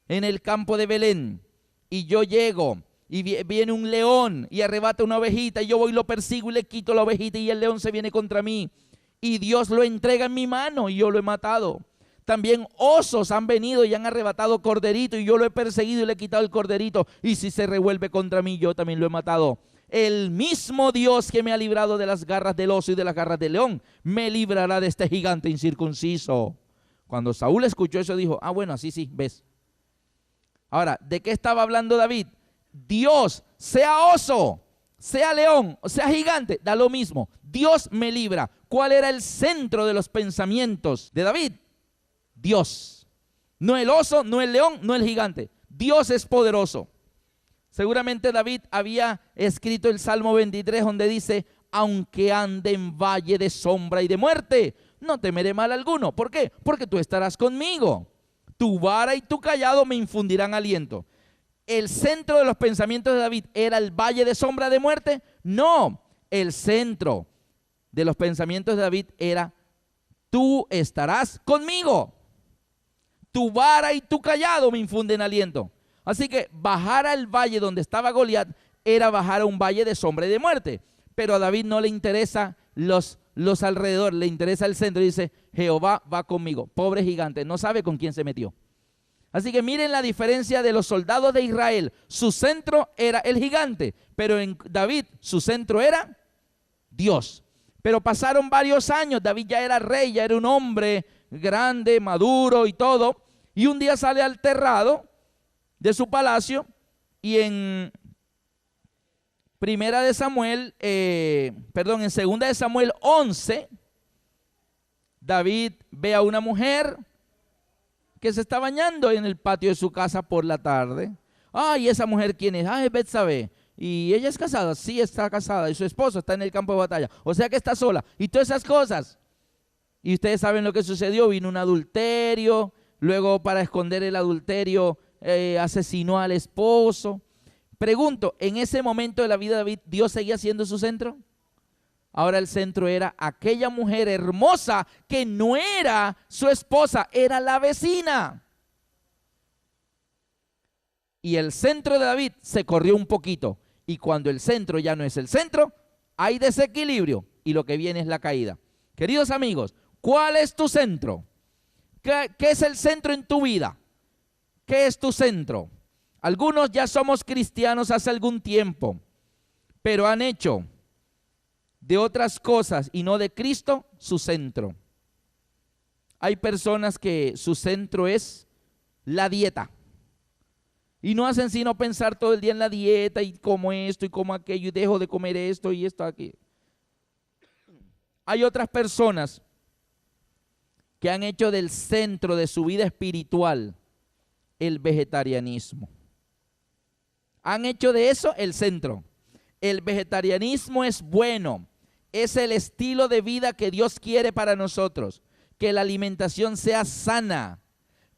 en el campo de Belén y yo llego y viene un león y arrebata una ovejita y yo voy y lo persigo y le quito la ovejita y el león se viene contra mí y Dios lo entrega en mi mano y yo lo he matado. También osos han venido y han arrebatado corderito y yo lo he perseguido y le he quitado el corderito y si se revuelve contra mí yo también lo he matado. El mismo Dios que me ha librado de las garras del oso y de las garras del león me librará de este gigante incircunciso. Cuando Saúl escuchó eso dijo, bueno, así sí, ves. Ahora, ¿de qué estaba hablando David? Dios, sea oso, sea león, sea gigante, da lo mismo. Dios me libra. ¿Cuál era el centro de los pensamientos de David? Dios. No el oso, no el león, no el gigante. Dios es poderoso. Seguramente David había escrito el Salmo 23 donde dice, aunque ande en valle de sombra y de muerte, no temeré mal alguno. ¿Por qué? Porque tú estarás conmigo. Tu vara y tu callado me infundirán aliento. ¿El centro de los pensamientos de David era el valle de sombra de muerte? No, el centro de los pensamientos de David era, tú estarás conmigo. Tu vara y tu callado me infunden aliento. Así que bajar al valle donde estaba Goliat era bajar a un valle de sombra y de muerte. Pero a David no le interesa los alrededores, le interesa el centro. Dice, Jehová va conmigo. Pobre gigante, no sabe con quién se metió. Así que miren la diferencia de los soldados de Israel. Su centro era el gigante, pero en David su centro era Dios. Pero pasaron varios años, David ya era rey, ya era un hombre grande, maduro y todo. Y un día sale al terrado de su palacio y en Segunda de Samuel 11, David ve a una mujer que se está bañando en el patio de su casa por la tarde. ¿Y esa mujer quién es? Es Betsabé. ¿Y ella es casada? Sí, está casada. Y su esposo está en el campo de batalla. O sea que está sola. Y todas esas cosas. Y ustedes saben lo que sucedió. Vino un adulterio. Luego, para esconder el adulterio, asesinó al esposo. Pregunto, ¿en ese momento de la vida de David, Dios seguía siendo su centro? Ahora el centro era aquella mujer hermosa que no era su esposa, era la vecina. Y el centro de David se corrió un poquito. Y cuando el centro ya no es el centro, hay desequilibrio y lo que viene es la caída. Queridos amigos, ¿cuál es tu centro? ¿Qué es el centro en tu vida? ¿Qué es tu centro? Algunos ya somos cristianos hace algún tiempo, pero han hecho de otras cosas y no de Cristo su centro. Hay personas que su centro es la dieta y no hacen sino pensar todo el día en la dieta y como esto y como aquello y dejo de comer esto y esto aquí. Hay otras personas que han hecho del centro de su vida espiritual el vegetarianismo. Han hecho de eso el centro. El vegetarianismo es bueno. Es el estilo de vida que Dios quiere para nosotros. Que la alimentación sea sana.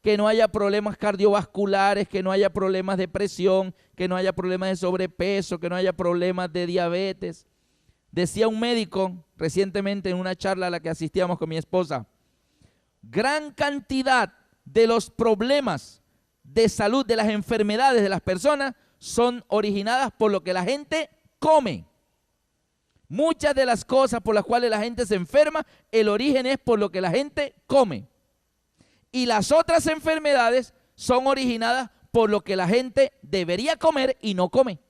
Que no haya problemas cardiovasculares, que no haya problemas de presión, que no haya problemas de sobrepeso, que no haya problemas de diabetes. Decía un médico recientemente en una charla a la que asistíamos con mi esposa, gran cantidad de los problemas de salud, de las enfermedades de las personas, son originadas por lo que la gente come. Muchas de las cosas por las cuales la gente se enferma, el origen es por lo que la gente come. Y las otras enfermedades son originadas por lo que la gente debería comer y no come.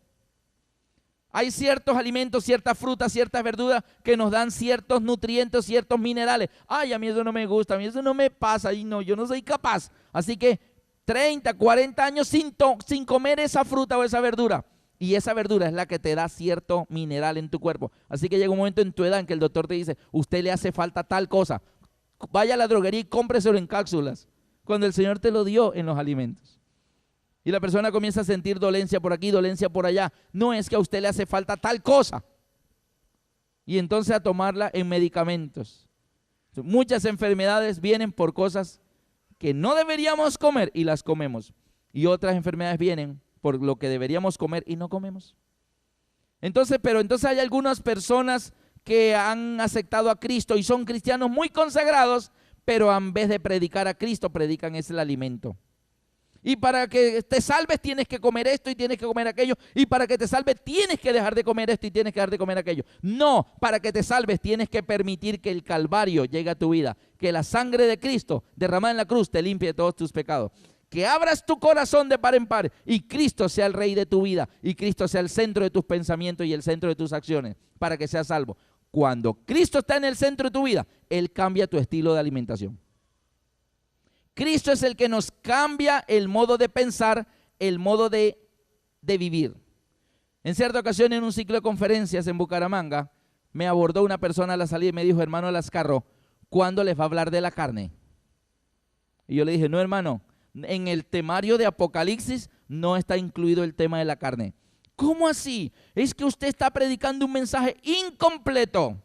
Hay ciertos alimentos, ciertas frutas, ciertas verduras que nos dan ciertos nutrientes, ciertos minerales. A mí eso no me gusta, a mí eso no me pasa, y no, yo no soy capaz. Así que 30, 40 años sin comer esa fruta o esa verdura. Y esa verdura es la que te da cierto mineral en tu cuerpo. Así que llega un momento en tu edad en que el doctor te dice, usted le hace falta tal cosa. Vaya a la droguería y cómpreselo en cápsulas. Cuando el Señor te lo dio en los alimentos. Y la persona comienza a sentir dolencia por aquí, dolencia por allá. No es que a usted le hace falta tal cosa. Y entonces a tomarla en medicamentos. Muchas enfermedades vienen por cosas que no deberíamos comer y las comemos. Y otras enfermedades vienen por lo que deberíamos comer y no comemos. Entonces hay algunas personas que han aceptado a Cristo y son cristianos muy consagrados, pero en vez de predicar a Cristo, predican ese alimento. Y para que te salves tienes que comer esto y tienes que comer aquello. Y para que te salves tienes que dejar de comer esto y tienes que dejar de comer aquello. No, para que te salves tienes que permitir que el Calvario llegue a tu vida. Que la sangre de Cristo derramada en la cruz te limpie de todos tus pecados. Que abras tu corazón de par en par y Cristo sea el rey de tu vida. Y Cristo sea el centro de tus pensamientos y el centro de tus acciones para que seas salvo. Cuando Cristo está en el centro de tu vida, Él cambia tu estilo de alimentación. Cristo es el que nos cambia el modo de pensar, el modo de vivir. En cierta ocasión, en un ciclo de conferencias en Bucaramanga, me abordó una persona a la salida y me dijo: hermano Lascarro, ¿cuándo les va a hablar de la carne? Y yo le dije: no, hermano, en el temario de Apocalipsis no está incluido el tema de la carne. ¿Cómo así? Es que usted está predicando un mensaje incompleto.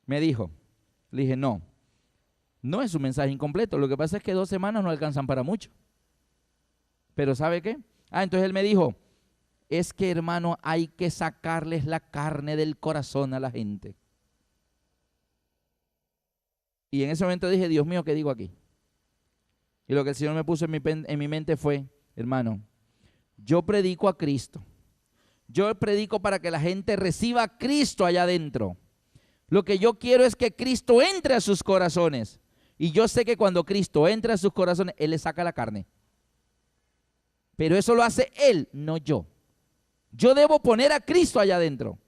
Me dijo. Le dije: no es un mensaje incompleto. Lo que pasa es que 2 semanas no alcanzan para mucho. Pero ¿sabe qué? Entonces él me dijo: es que, hermano, hay que sacarles la carne del corazón a la gente. Y en ese momento dije: Dios mío, ¿qué digo aquí? Y lo que el Señor me puso en mi mente fue: hermano, yo predico a Cristo. Yo predico para que la gente reciba a Cristo allá adentro. Lo que yo quiero es que Cristo entre a sus corazones. Y yo sé que cuando Cristo entra a sus corazones, Él le saca la carne. Pero eso lo hace Él, no yo. Yo debo poner a Cristo allá adentro.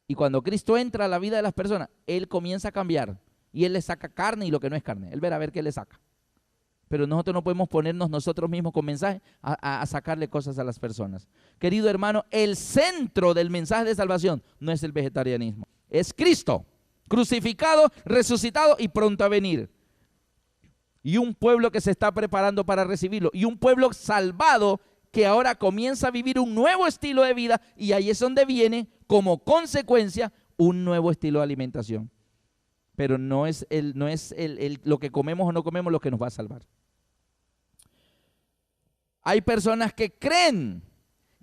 Y cuando Cristo entra a la vida de las personas, Él comienza a cambiar. Y Él le saca carne y lo que no es carne. Él verá a ver qué le saca. Pero nosotros no podemos ponernos nosotros mismos con mensajes a sacarle cosas a las personas. Querido hermano, el centro del mensaje de salvación no es el vegetarianismo. Es Cristo, crucificado, resucitado y pronto a venir. Y un pueblo que se está preparando para recibirlo. Y un pueblo salvado que ahora comienza a vivir un nuevo estilo de vida. Y ahí es donde viene, como consecuencia, un nuevo estilo de alimentación. Pero no es lo que comemos o no comemos lo que nos va a salvar. Hay personas que creen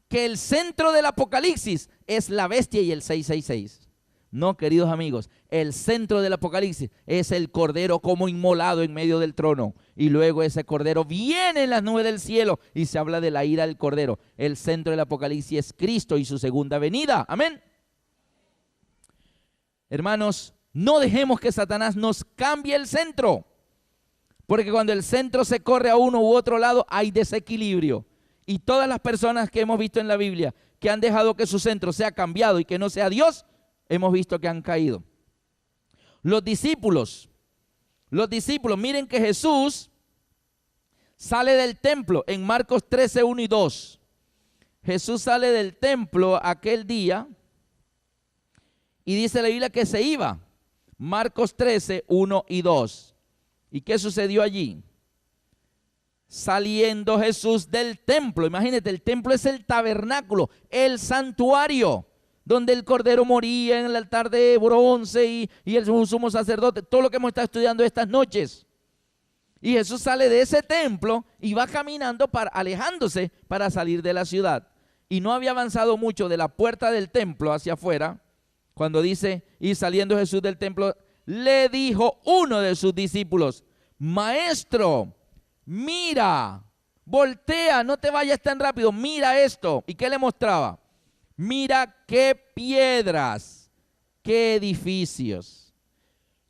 que el centro del Apocalipsis es la bestia y el 666. No, queridos amigos, el centro del Apocalipsis es el Cordero como inmolado en medio del trono. Y luego ese Cordero viene en las nubes del cielo y se habla de la ira del Cordero. El centro del Apocalipsis es Cristo y su segunda venida. Amén. Hermanos, no dejemos que Satanás nos cambie el centro. Porque cuando el centro se corre a uno u otro lado, hay desequilibrio. Y todas las personas que hemos visto en la Biblia que han dejado que su centro sea cambiado y que no sea Dios, hemos visto que han caído. Los discípulos, miren que Jesús sale del templo en Marcos 13, 1 y 2. Jesús sale del templo aquel día y dice la Biblia que se iba. Marcos 13, 1 y 2. ¿Y qué sucedió allí? Saliendo Jesús del templo. Imagínate, el templo es el tabernáculo, el santuario, donde el Cordero moría en el altar de bronce y el sumo sacerdote, todo lo que hemos estado estudiando estas noches. Y Jesús sale de ese templo y va caminando, alejándose para salir de la ciudad. Y no había avanzado mucho de la puerta del templo hacia afuera, cuando dice: y saliendo Jesús del templo, le dijo uno de sus discípulos: maestro, mira, voltea, no te vayas tan rápido, mira esto. ¿Y qué le mostraba? Mira qué piedras, qué edificios.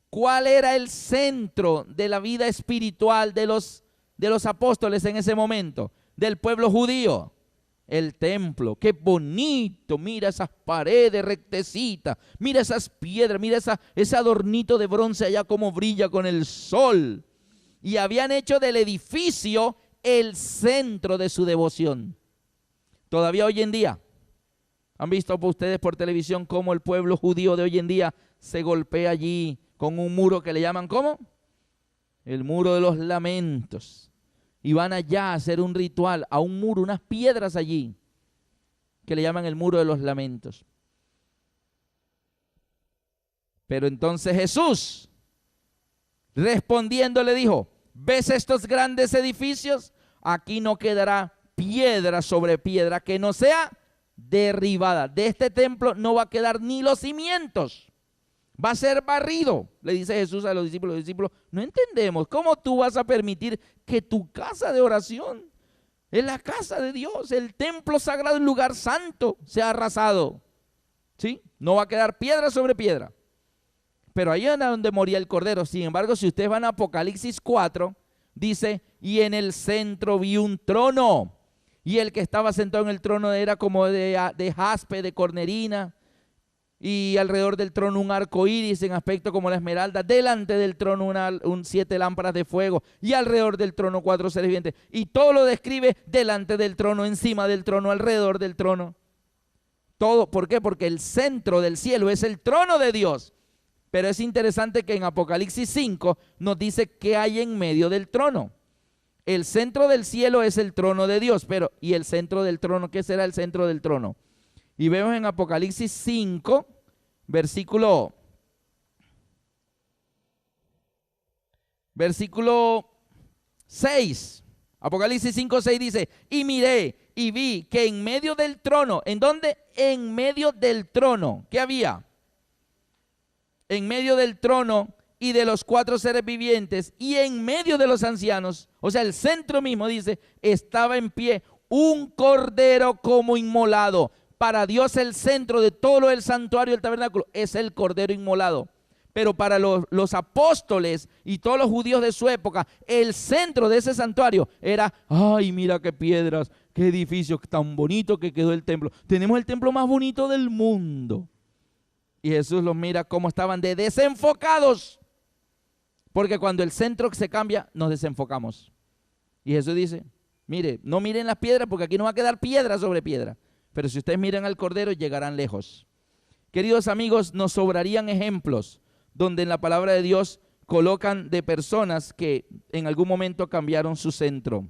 ¿Cuál era el centro de la vida espiritual de los apóstoles en ese momento? Del pueblo judío. El templo, qué bonito, mira esas paredes rectecitas, mira esas piedras, mira ese adornito de bronce allá como brilla con el sol. Y habían hecho del edificio el centro de su devoción. Todavía hoy en día, ¿han visto ustedes por televisión cómo el pueblo judío de hoy en día se golpea allí con un muro que le llaman ¿cómo? El muro de los lamentos. Y van allá a hacer un ritual, a un muro, unas piedras allí, que le llaman el muro de los lamentos. Pero entonces Jesús, respondiendo, le dijo: ¿ves estos grandes edificios? Aquí no quedará piedra sobre piedra que no sea derribada. De este templo no va a quedar ni los cimientos. va a ser barrido, le dice Jesús a los discípulos. Los discípulos, no entendemos, ¿cómo tú vas a permitir que tu casa de oración, en la casa de Dios, el templo sagrado, el lugar santo, sea arrasado? ¿Sí? No va a quedar piedra sobre piedra. Pero ahí era donde moría el cordero. Sin embargo, si ustedes van a Apocalipsis 4, dice, y en el centro vi un trono, y el que estaba sentado en el trono era como de jaspe, de cornerina, y alrededor del trono un arco iris en aspecto como la esmeralda, delante del trono 7 lámparas de fuego, y alrededor del trono 4 seres vivientes, y todo lo describe delante del trono, encima del trono, alrededor del trono. Todo, ¿por qué? Porque el centro del cielo es el trono de Dios. Pero es interesante que en Apocalipsis 5 nos dice qué hay en medio del trono. El centro del cielo es el trono de Dios, pero ¿y el centro del trono? ¿Qué será el centro del trono? Y vemos en Apocalipsis 5, versículo 6. Apocalipsis 5, 6 dice, y miré y vi que en medio del trono, ¿en dónde? En medio del trono, ¿qué había? En medio del trono y de los 4 seres vivientes y en medio de los ancianos, o sea, el centro mismo dice, estaba en pie un cordero como inmolado. Para Dios el centro de todo lo del santuario del tabernáculo es el cordero inmolado. Pero para los apóstoles y todos los judíos de su época, el centro de ese santuario era, ay, mira qué piedras, qué edificio tan bonito que quedó el templo. Tenemos el templo más bonito del mundo. Y Jesús los mira cómo estaban de desenfocados. Porque cuando el centro se cambia, nos desenfocamos. Y Jesús dice, mire, no miren las piedras porque aquí no va a quedar piedra sobre piedra. Pero si ustedes miran al Cordero, llegarán lejos. Queridos amigos, nos sobrarían ejemplos donde en la palabra de Dios colocan de personas que en algún momento cambiaron su centro.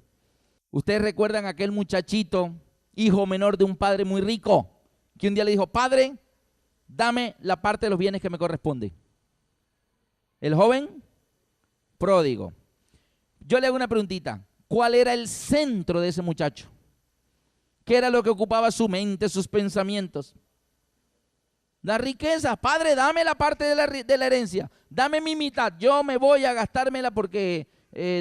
Ustedes recuerdan aquel muchachito, hijo menor de un padre muy rico, que un día le dijo, padre, dame la parte de los bienes que me corresponde. El joven pródigo. Yo le hago una preguntita. ¿Cuál era el centro de ese muchacho? ¿Qué era lo que ocupaba su mente, sus pensamientos? La riqueza. Padre, dame la parte de la herencia. Dame mi mitad. Yo me voy a gastármela porque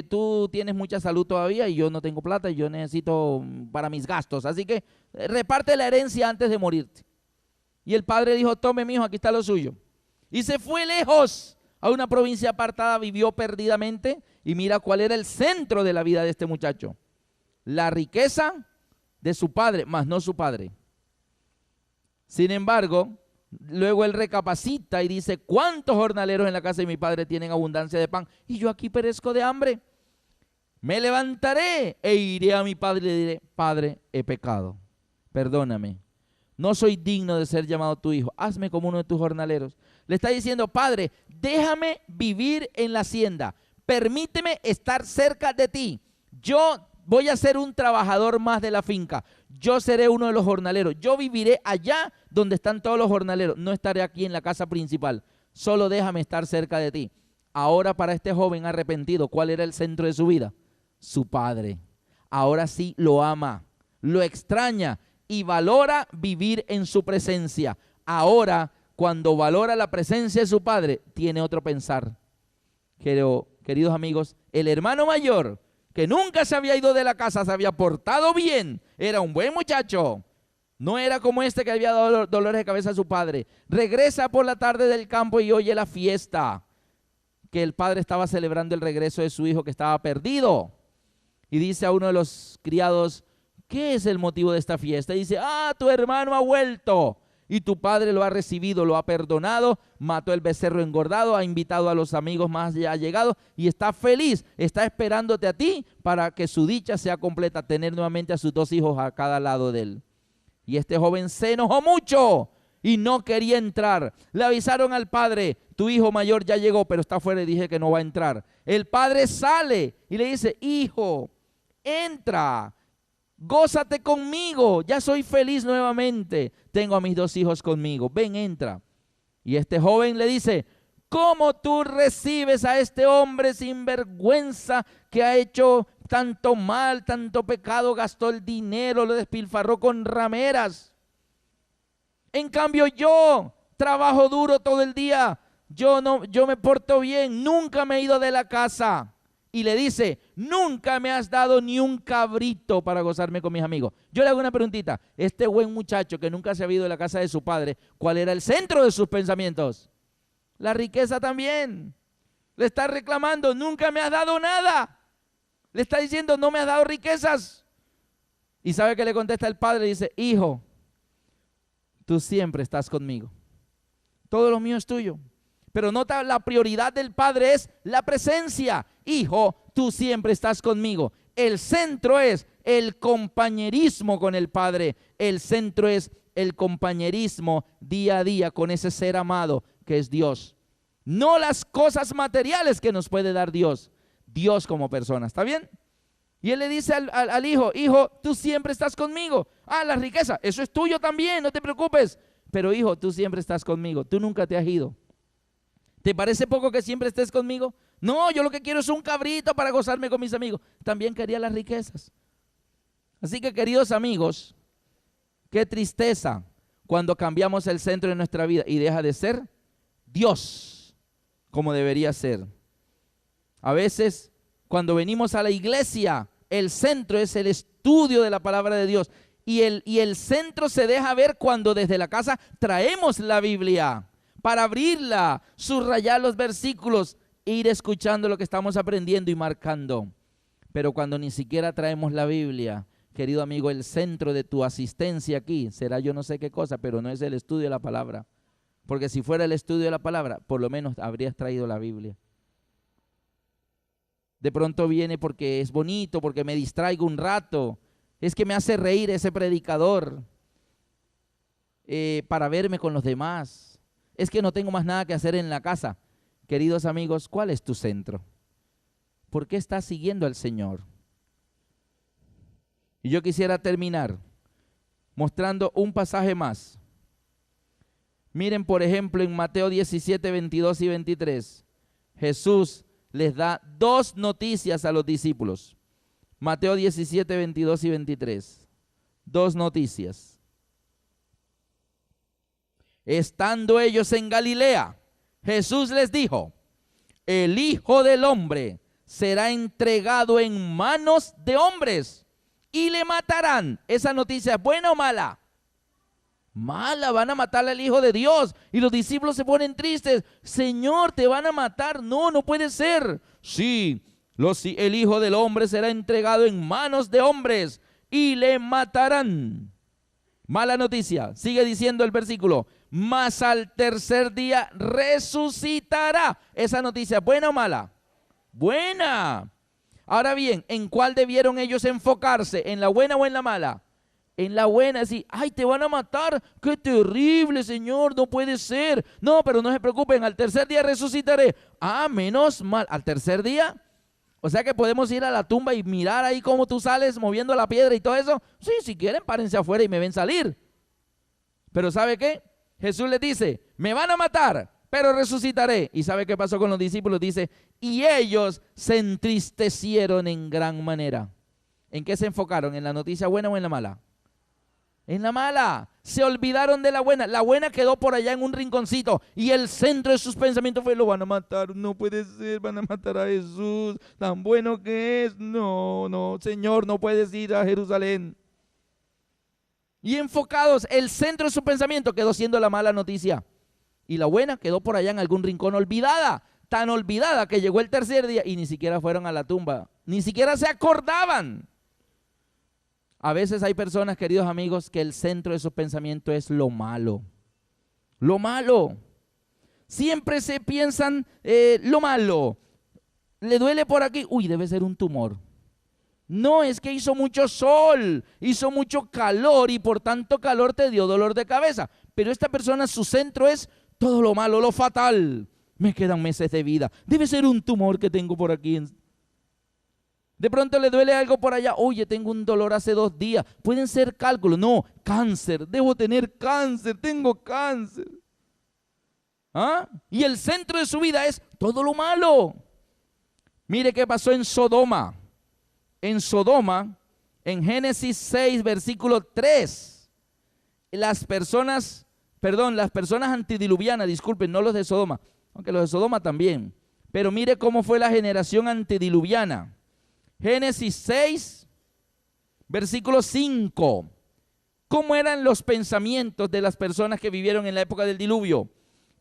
tú tienes mucha salud todavía y yo no tengo plata y yo necesito para mis gastos. Así que reparte la herencia antes de morirte. Y el padre dijo, tome, mijo, aquí está lo suyo. Y se fue lejos a una provincia apartada, vivió perdidamente. Y mira cuál era el centro de la vida de este muchacho. La riqueza de su padre, más no su padre. Sin embargo, luego él recapacita y dice, ¿cuántos jornaleros en la casa de mi padre tienen abundancia de pan? Y yo aquí perezco de hambre. Me levantaré e iré a mi padre y le diré, Padre, he pecado, perdóname. No soy digno de ser llamado tu hijo. Hazme como uno de tus jornaleros. Le está diciendo, Padre, déjame vivir en la hacienda. Permíteme estar cerca de ti. Yo voy a ser un trabajador más de la finca. Yo seré uno de los jornaleros. Yo viviré allá donde están todos los jornaleros. No estaré aquí en la casa principal. Solo déjame estar cerca de ti. Ahora para este joven arrepentido, ¿cuál era el centro de su vida? Su padre. Ahora sí lo ama, lo extraña y valora vivir en su presencia. Ahora, cuando valora la presencia de su padre, tiene otro pensar. Pero, queridos amigos, el hermano mayor, que nunca se había ido de la casa, se había portado bien, era un buen muchacho. No era como este que había dado dolores de cabeza a su padre. Regresa por la tarde del campo y oye la fiesta, que el padre estaba celebrando el regreso de su hijo que estaba perdido. Y dice a uno de los criados, ¿qué es el motivo de esta fiesta? Y dice, tu hermano ha vuelto y tu padre lo ha recibido, lo ha perdonado, mató el becerro engordado, ha invitado a los amigos más allegados y está feliz, está esperándote a ti para que su dicha sea completa, tener nuevamente a sus 2 hijos a cada lado de él. Y este joven se enojó mucho y no quería entrar. Le avisaron al padre, tu hijo mayor ya llegó, pero está afuera y dije que no va a entrar. El padre sale y le dice, hijo, entra. Gózate conmigo, ya soy feliz nuevamente, tengo a mis 2 hijos conmigo, ven, entra. Y este joven le dice, ¿cómo tú recibes a este hombre sin vergüenza que ha hecho tanto mal, tanto pecado, gastó el dinero, lo despilfarró con rameras? En cambio yo trabajo duro todo el día, yo me porto bien, nunca me he ido de la casa. Y le dice, nunca me has dado ni un cabrito para gozarme con mis amigos. Yo le hago una preguntita, este buen muchacho que nunca se ha ido de la casa de su padre, ¿cuál era el centro de sus pensamientos? La riqueza también. Le está reclamando, nunca me has dado nada. Le está diciendo, no me has dado riquezas. ¿Y sabe qué le contesta el padre? Dice, hijo, tú siempre estás conmigo. Todo lo mío es tuyo. Pero nota, la prioridad del padre es la presencia. Hijo, tú siempre estás conmigo. El centro es el compañerismo con el padre. El centro es el compañerismo día a día con ese ser amado que es Dios. No las cosas materiales que nos puede dar Dios. Dios como persona, ¿está bien? Y él le dice al hijo, hijo, tú siempre estás conmigo. Ah, la riqueza, eso es tuyo también, no te preocupes. Pero hijo, tú siempre estás conmigo, tú nunca te has ido. ¿Te parece poco que siempre estés conmigo? No, yo lo que quiero es un cabrito para gozarme con mis amigos. También quería las riquezas. Así que, queridos amigos, qué tristeza cuando cambiamos el centro de nuestra vida y deja de ser Dios como debería ser. A veces, cuando venimos a la iglesia, el centro es el estudio de la palabra de Dios. Y el centro se deja ver cuando desde la casa traemos la Biblia para abrirla, subrayar los versículos, e ir escuchando lo que estamos aprendiendo y marcando. Pero cuando ni siquiera traemos la Biblia, querido amigo, el centro de tu asistencia aquí será yo no sé qué cosa, pero no es el estudio de la palabra. Porque si fuera el estudio de la palabra, por lo menos habrías traído la Biblia. De pronto viene porque es bonito, porque me distraigo un rato. Es que me hace reír ese predicador para verme con los demás. Es que no tengo más nada que hacer en la casa. Queridos amigos, ¿cuál es tu centro? ¿Por qué estás siguiendo al Señor? Y yo quisiera terminar mostrando un pasaje más. Miren, por ejemplo, en Mateo 17, 22 y 23. Jesús les da dos noticias a los discípulos. Mateo 17, 22 y 23. Dos noticias. Estando ellos en Galilea, Jesús les dijo, el Hijo del Hombre será entregado en manos de hombres y le matarán. ¿Esa noticia es buena o mala? Mala, van a matarle al Hijo de Dios. Y los discípulos se ponen tristes. Señor, ¿te van a matar? No, no puede ser. Sí, el Hijo del Hombre será entregado en manos de hombres y le matarán. Mala noticia, sigue diciendo el versículo, mas al tercer día resucitará. ¿Esa noticia buena o mala? Buena. Ahora bien, ¿en cuál debieron ellos enfocarse? ¿En la buena o en la mala? En la buena, así, ay, te van a matar, qué terrible, Señor, no puede ser. No, pero no se preocupen, al tercer día resucitaré. Ah, menos mal, al tercer día. O sea que podemos ir a la tumba y mirar ahí cómo tú sales moviendo la piedra y todo eso. Sí, si quieren, párense afuera y me ven salir. Pero ¿sabe qué? Jesús les dice, me van a matar, pero resucitaré. ¿Y sabe qué pasó con los discípulos? Dice, y ellos se entristecieron en gran manera. ¿En qué se enfocaron? ¿En la noticia buena o en la mala? En la mala. Se olvidaron de la buena. La buena quedó por allá en un rinconcito y el centro de sus pensamientos fue, lo van a matar, no puede ser, van a matar a Jesús, tan bueno que es. No, no, Señor, no puedes ir a Jerusalén. Y enfocados, el centro de su pensamiento quedó siendo la mala noticia. Y la buena quedó por allá en algún rincón olvidada. Tan olvidada que llegó el tercer día y ni siquiera fueron a la tumba. Ni siquiera se acordaban. A veces hay personas, queridos amigos, que el centro de su pensamiento es lo malo. Lo malo. Siempre se piensan lo malo. Le duele por aquí. Uy, debe ser un tumor. No, es que hizo mucho sol, hizo mucho calor y por tanto calor te dio dolor de cabeza. Pero esta persona, su centro es todo lo malo, lo fatal. Me quedan meses de vida. Debe ser un tumor que tengo por aquí. De pronto le duele algo por allá. Oye, tengo un dolor hace 2 días. Pueden ser cálculos. No, cáncer. Debo tener cáncer. Tengo cáncer. ¿Ah? Y el centro de su vida es todo lo malo. Mire qué pasó en Sodoma. En Sodoma, en Génesis 6, versículo 3, las personas antidiluvianas, disculpen, no los de Sodoma, aunque los de Sodoma también. Pero mire cómo fue la generación antediluviana. Génesis 6, versículo 5. ¿Cómo eran los pensamientos de las personas que vivieron en la época del diluvio?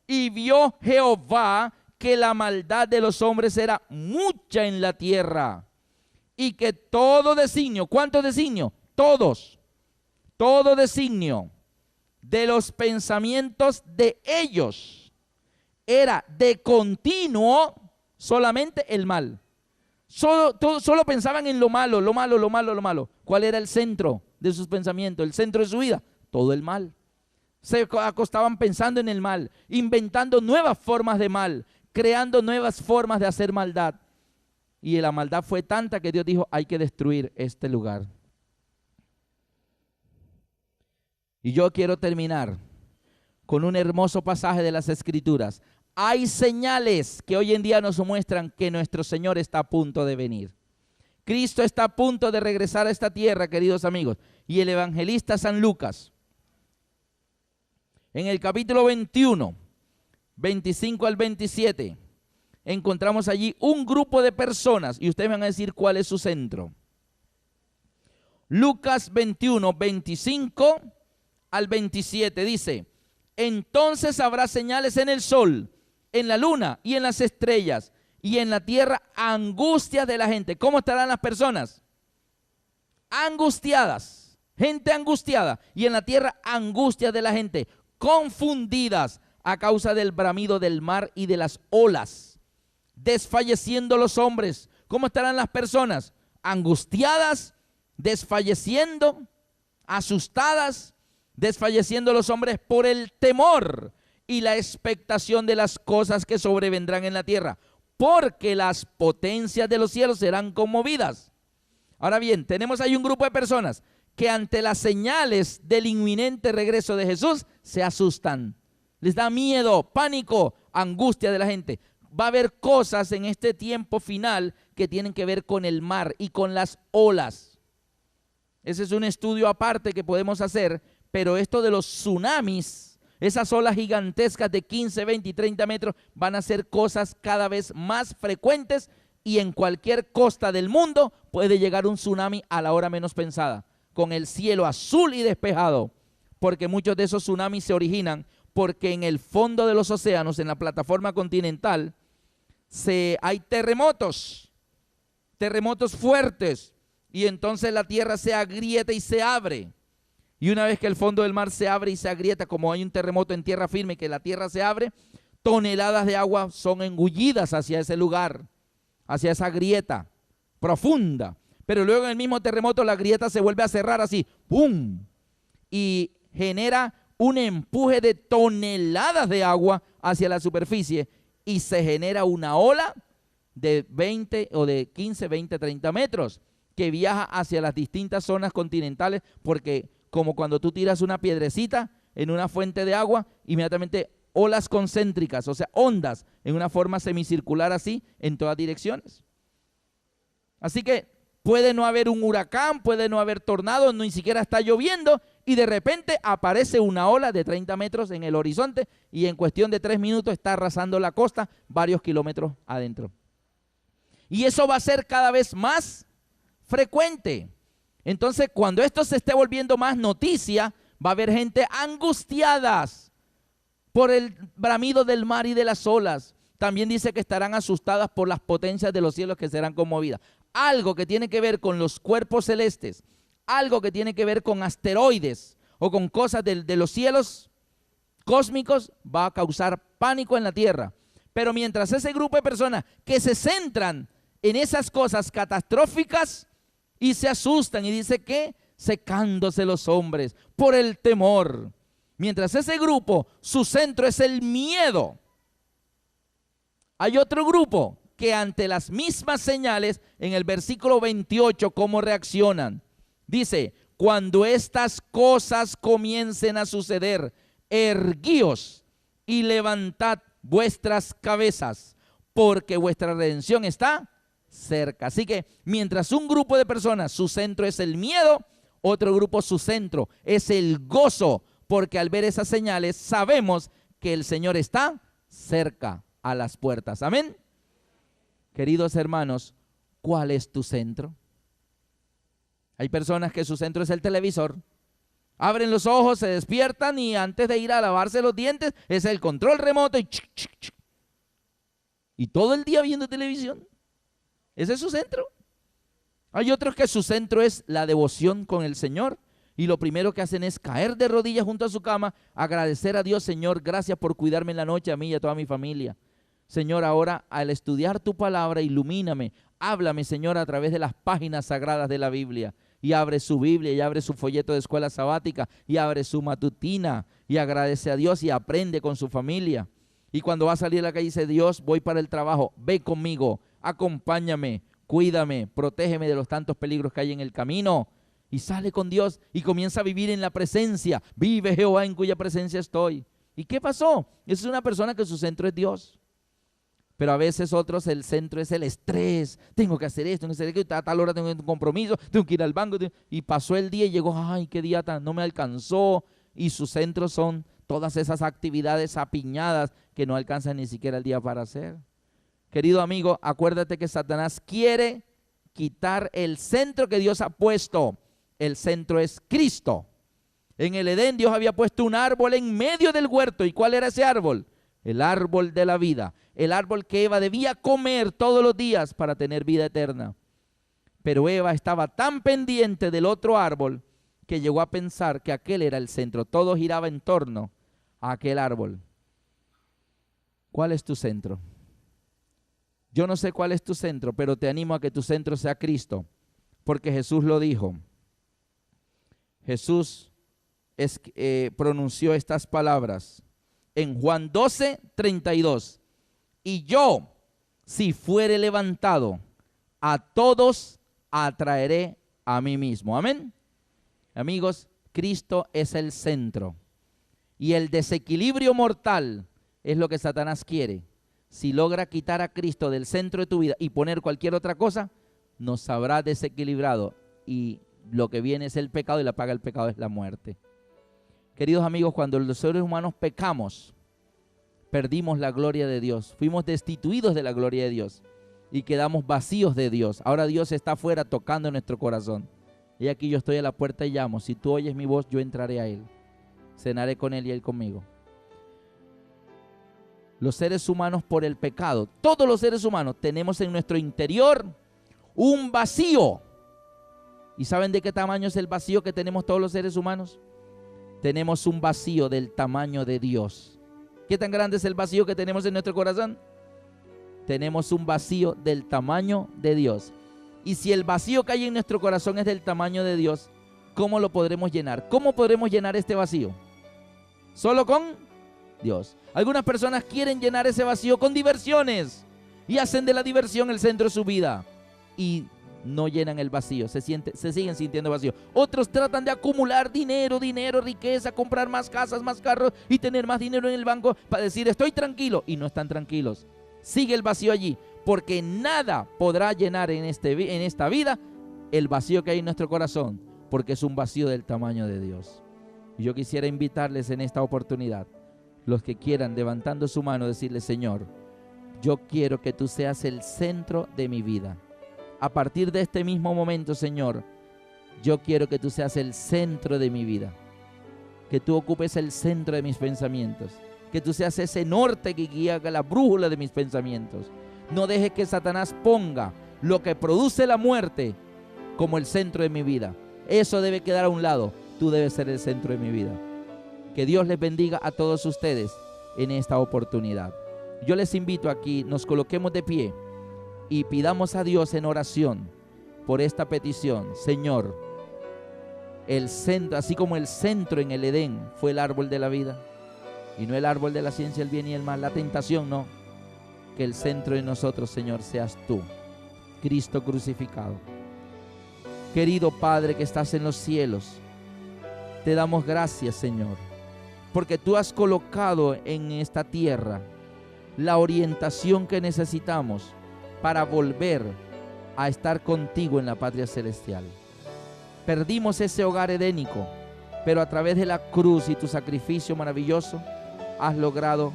Y vio Jehová que la maldad de los hombres era mucha en la tierra, y que todo designio, ¿cuántos designios? Todos, todo designio de los pensamientos de ellos era de continuo solamente el mal. Solo pensaban en lo malo, lo malo, lo malo, lo malo. ¿Cuál era el centro de sus pensamientos, el centro de su vida? Todo el mal. Se acostaban pensando en el mal, inventando nuevas formas de mal, creando nuevas formas de hacer maldad. Y la maldad fue tanta que Dios dijo, hay que destruir este lugar. Y yo quiero terminar con un hermoso pasaje de las Escrituras. Hay señales que hoy en día nos muestran que nuestro Señor está a punto de venir. Cristo está a punto de regresar a esta tierra, queridos amigos. Y el evangelista San Lucas, en el capítulo 21, 25 al 27, encontramos allí un grupo de personas, y ustedes van a decir cuál es su centro. Lucas 21, 25 al 27 dice, entonces habrá señales en el sol, en la luna y en las estrellas, y en la tierra angustia de la gente. ¿Cómo estarán las personas? Angustiadas, gente angustiada, y en la tierra angustia de la gente, confundidas a causa del bramido del mar y de las olas, desfalleciendo los hombres. ¿Cómo estarán las personas? Angustiadas, desfalleciendo, asustadas, desfalleciendo los hombres por el temor y la expectación de las cosas que sobrevendrán en la tierra, porque las potencias de los cielos serán conmovidas. Ahora bien, tenemos ahí un grupo de personas que ante las señales del inminente regreso de Jesús se asustan. Les da miedo, pánico, angustia de la gente. Va a haber cosas en este tiempo final que tienen que ver con el mar y con las olas. Ese es un estudio aparte que podemos hacer, pero esto de los tsunamis, esas olas gigantescas de 15, 20 y 30 metros van a ser cosas cada vez más frecuentes, y en cualquier costa del mundo puede llegar un tsunami a la hora menos pensada, con el cielo azul y despejado, porque muchos de esos tsunamis se originan porque en el fondo de los océanos, en la plataforma continental, hay terremotos fuertes, y entonces la tierra se agrieta y se abre. Y una vez que el fondo del mar se abre y se agrieta, como hay un terremoto en tierra firme, que la tierra se abre, toneladas de agua son engullidas hacia ese lugar, hacia esa grieta profunda. Pero luego en el mismo terremoto la grieta se vuelve a cerrar así, ¡pum! Y genera un empuje de toneladas de agua hacia la superficie, y se genera una ola de 20 o de 15, 20, 30 metros que viaja hacia las distintas zonas continentales, porque como cuando tú tiras una piedrecita en una fuente de agua, inmediatamente olas concéntricas, o sea, ondas en una forma semicircular así en todas direcciones. Así que puede no haber un huracán, puede no haber tornado, ni siquiera está lloviendo, y de repente aparece una ola de 30 metros en el horizonte, y en cuestión de 3 minutos está arrasando la costa varios kilómetros adentro. Y eso va a ser cada vez más frecuente. Entonces, cuando esto se esté volviendo más noticia, va a haber gente angustiadas por el bramido del mar y de las olas. También dice que estarán asustadas por las potencias de los cielos que serán conmovidas. Algo que tiene que ver con los cuerpos celestes, algo que tiene que ver con asteroides o con cosas de los cielos cósmicos, va a causar pánico en la tierra. Pero mientras ese grupo de personas que se centran en esas cosas catastróficas y se asustan y dice que secándose los hombres por el temor, mientras ese grupo, su centro es el miedo, hay otro grupo que ante las mismas señales, en el versículo 28, ¿cómo reaccionan? Dice, cuando estas cosas comiencen a suceder, erguíos y levantad vuestras cabezas, porque vuestra redención está cerca. Así que mientras un grupo de personas, su centro es el miedo, otro grupo, su centro es el gozo, porque al ver esas señales sabemos que el Señor está cerca. a las puertas. Amén. Queridos hermanos, ¿cuál es tu centro? Hay personas que su centro es el televisor. Abren los ojos, se despiertan y antes de ir a lavarse los dientes es el control remoto y chic, chic, chic. Y todo el día viendo televisión. Ese es su centro. Hay otros que su centro es la devoción con el Señor. Y lo primero que hacen es caer de rodillas junto a su cama, agradecer a Dios: Señor, gracias por cuidarme en la noche a mí y a toda mi familia. Señor, ahora al estudiar tu palabra, ilumíname, háblame, Señor, a través de las páginas sagradas de la Biblia. Y abre su Biblia, y abre su folleto de escuela sabática, y abre su matutina, y agradece a Dios y aprende con su familia. Y cuando va a salir a la calle dice: Dios, voy para el trabajo, ve conmigo, acompáñame, cuídame, protégeme de los tantos peligros que hay en el camino. Y sale con Dios y comienza a vivir en la presencia. Vive Jehová en cuya presencia estoy. ¿Y qué pasó? Esa es una persona que su centro es Dios. Pero a veces otros el centro es el estrés. Tengo que hacer esto, tengo que hacer aquello, a tal hora tengo un compromiso, tengo que ir al banco. Y pasó el día y llegó: ay, qué día no me alcanzó. Y sus centros son todas esas actividades apiñadas que no alcanzan ni siquiera el día para hacer. Querido amigo, acuérdate que Satanás quiere quitar el centro que Dios ha puesto. El centro es Cristo. En el Edén Dios había puesto un árbol en medio del huerto. ¿Y cuál era ese árbol? El árbol de la vida. El árbol que Eva debía comer todos los días para tener vida eterna. Pero Eva estaba tan pendiente del otro árbol que llegó a pensar que aquel era el centro. Todo giraba en torno a aquel árbol. ¿Cuál es tu centro? Yo no sé cuál es tu centro, pero te animo a que tu centro sea Cristo, porque Jesús lo dijo. Jesús pronunció estas palabras en Juan 12:32. Y yo, si fuere levantado, a todos atraeré a mí mismo. Amén. Amigos, Cristo es el centro. Y el desequilibrio mortal es lo que Satanás quiere. Si logra quitar a Cristo del centro de tu vida y poner cualquier otra cosa, nos habrá desequilibrado. Y lo que viene es el pecado, y la paga del pecado es la muerte. Queridos amigos, cuando los seres humanos pecamos, perdimos la gloria de Dios. Fuimos destituidos de la gloria de Dios y quedamos vacíos de Dios. Ahora Dios está afuera tocando nuestro corazón. Y aquí yo estoy a la puerta y llamo. Si tú oyes mi voz, yo entraré a Él. Cenaré con Él y Él conmigo. Los seres humanos, por el pecado, todos los seres humanos tenemos en nuestro interior un vacío. ¿Y saben de qué tamaño es el vacío que tenemos todos los seres humanos? Tenemos un vacío del tamaño de Dios. ¿Qué tan grande es el vacío que tenemos en nuestro corazón? Tenemos un vacío del tamaño de Dios. Y si el vacío que hay en nuestro corazón es del tamaño de Dios, ¿cómo lo podremos llenar? ¿Cómo podremos llenar este vacío? Solo con Dios. Algunas personas quieren llenar ese vacío con diversiones y hacen de la diversión el centro de su vida y no llenan el vacío, se siguen sintiendo vacío. Otros tratan de acumular dinero, riqueza, comprar más casas, más carros y tener más dinero en el banco para decir estoy tranquilo, y no están tranquilos. Sigue el vacío allí, porque nada podrá llenar en esta vida el vacío que hay en nuestro corazón, porque es un vacío del tamaño de Dios. Y yo quisiera invitarles en esta oportunidad, los que quieran, levantando su mano, decirle: Señor, yo quiero que tú seas el centro de mi vida. A partir de este mismo momento, Señor, yo quiero que tú seas el centro de mi vida, que tú ocupes el centro de mis pensamientos, que tú seas ese norte que guía la brújula de mis pensamientos. No dejes que Satanás ponga lo que produce la muerte como el centro de mi vida. Eso debe quedar a un lado. Tú debes ser el centro de mi vida. Que Dios les bendiga a todos ustedes en esta oportunidad. Yo les invito aquí, nos coloquemos de pie y pidamos a Dios en oración por esta petición. Señor, el centro, así como el centro en el Edén fue el árbol de la vida y no el árbol de la ciencia, el bien y el mal, la tentación, no. Que el centro de nosotros, Señor, seas tú, Cristo crucificado. Querido Padre que estás en los cielos, te damos gracias, Señor, porque tú has colocado en esta tierra la orientación que necesitamos para volver a estar contigo en la patria celestial. Perdimos ese hogar edénico, pero a través de la cruz y tu sacrificio maravilloso has logrado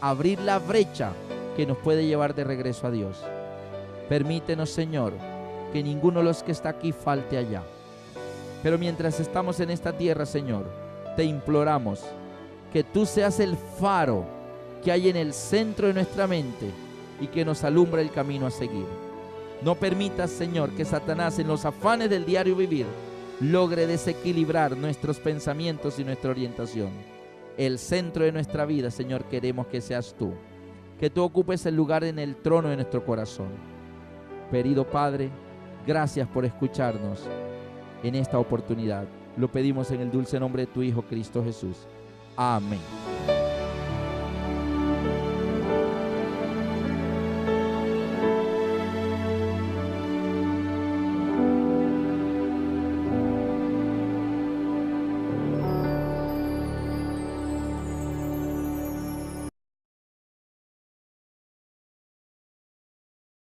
abrir la brecha que nos puede llevar de regreso a Dios. Permítenos, Señor, que ninguno de los que está aquí falte allá. Pero mientras estamos en esta tierra, Señor, te imploramos que tú seas el faro que hay en el centro de nuestra mente y que nos alumbra el camino a seguir. No permitas, Señor, que Satanás en los afanes del diario vivir logre desequilibrar nuestros pensamientos y nuestra orientación. El centro de nuestra vida, Señor, queremos que seas tú, que tú ocupes el lugar en el trono de nuestro corazón. Querido Padre, gracias por escucharnos en esta oportunidad. Lo pedimos en el dulce nombre de tu Hijo Cristo Jesús. Amén.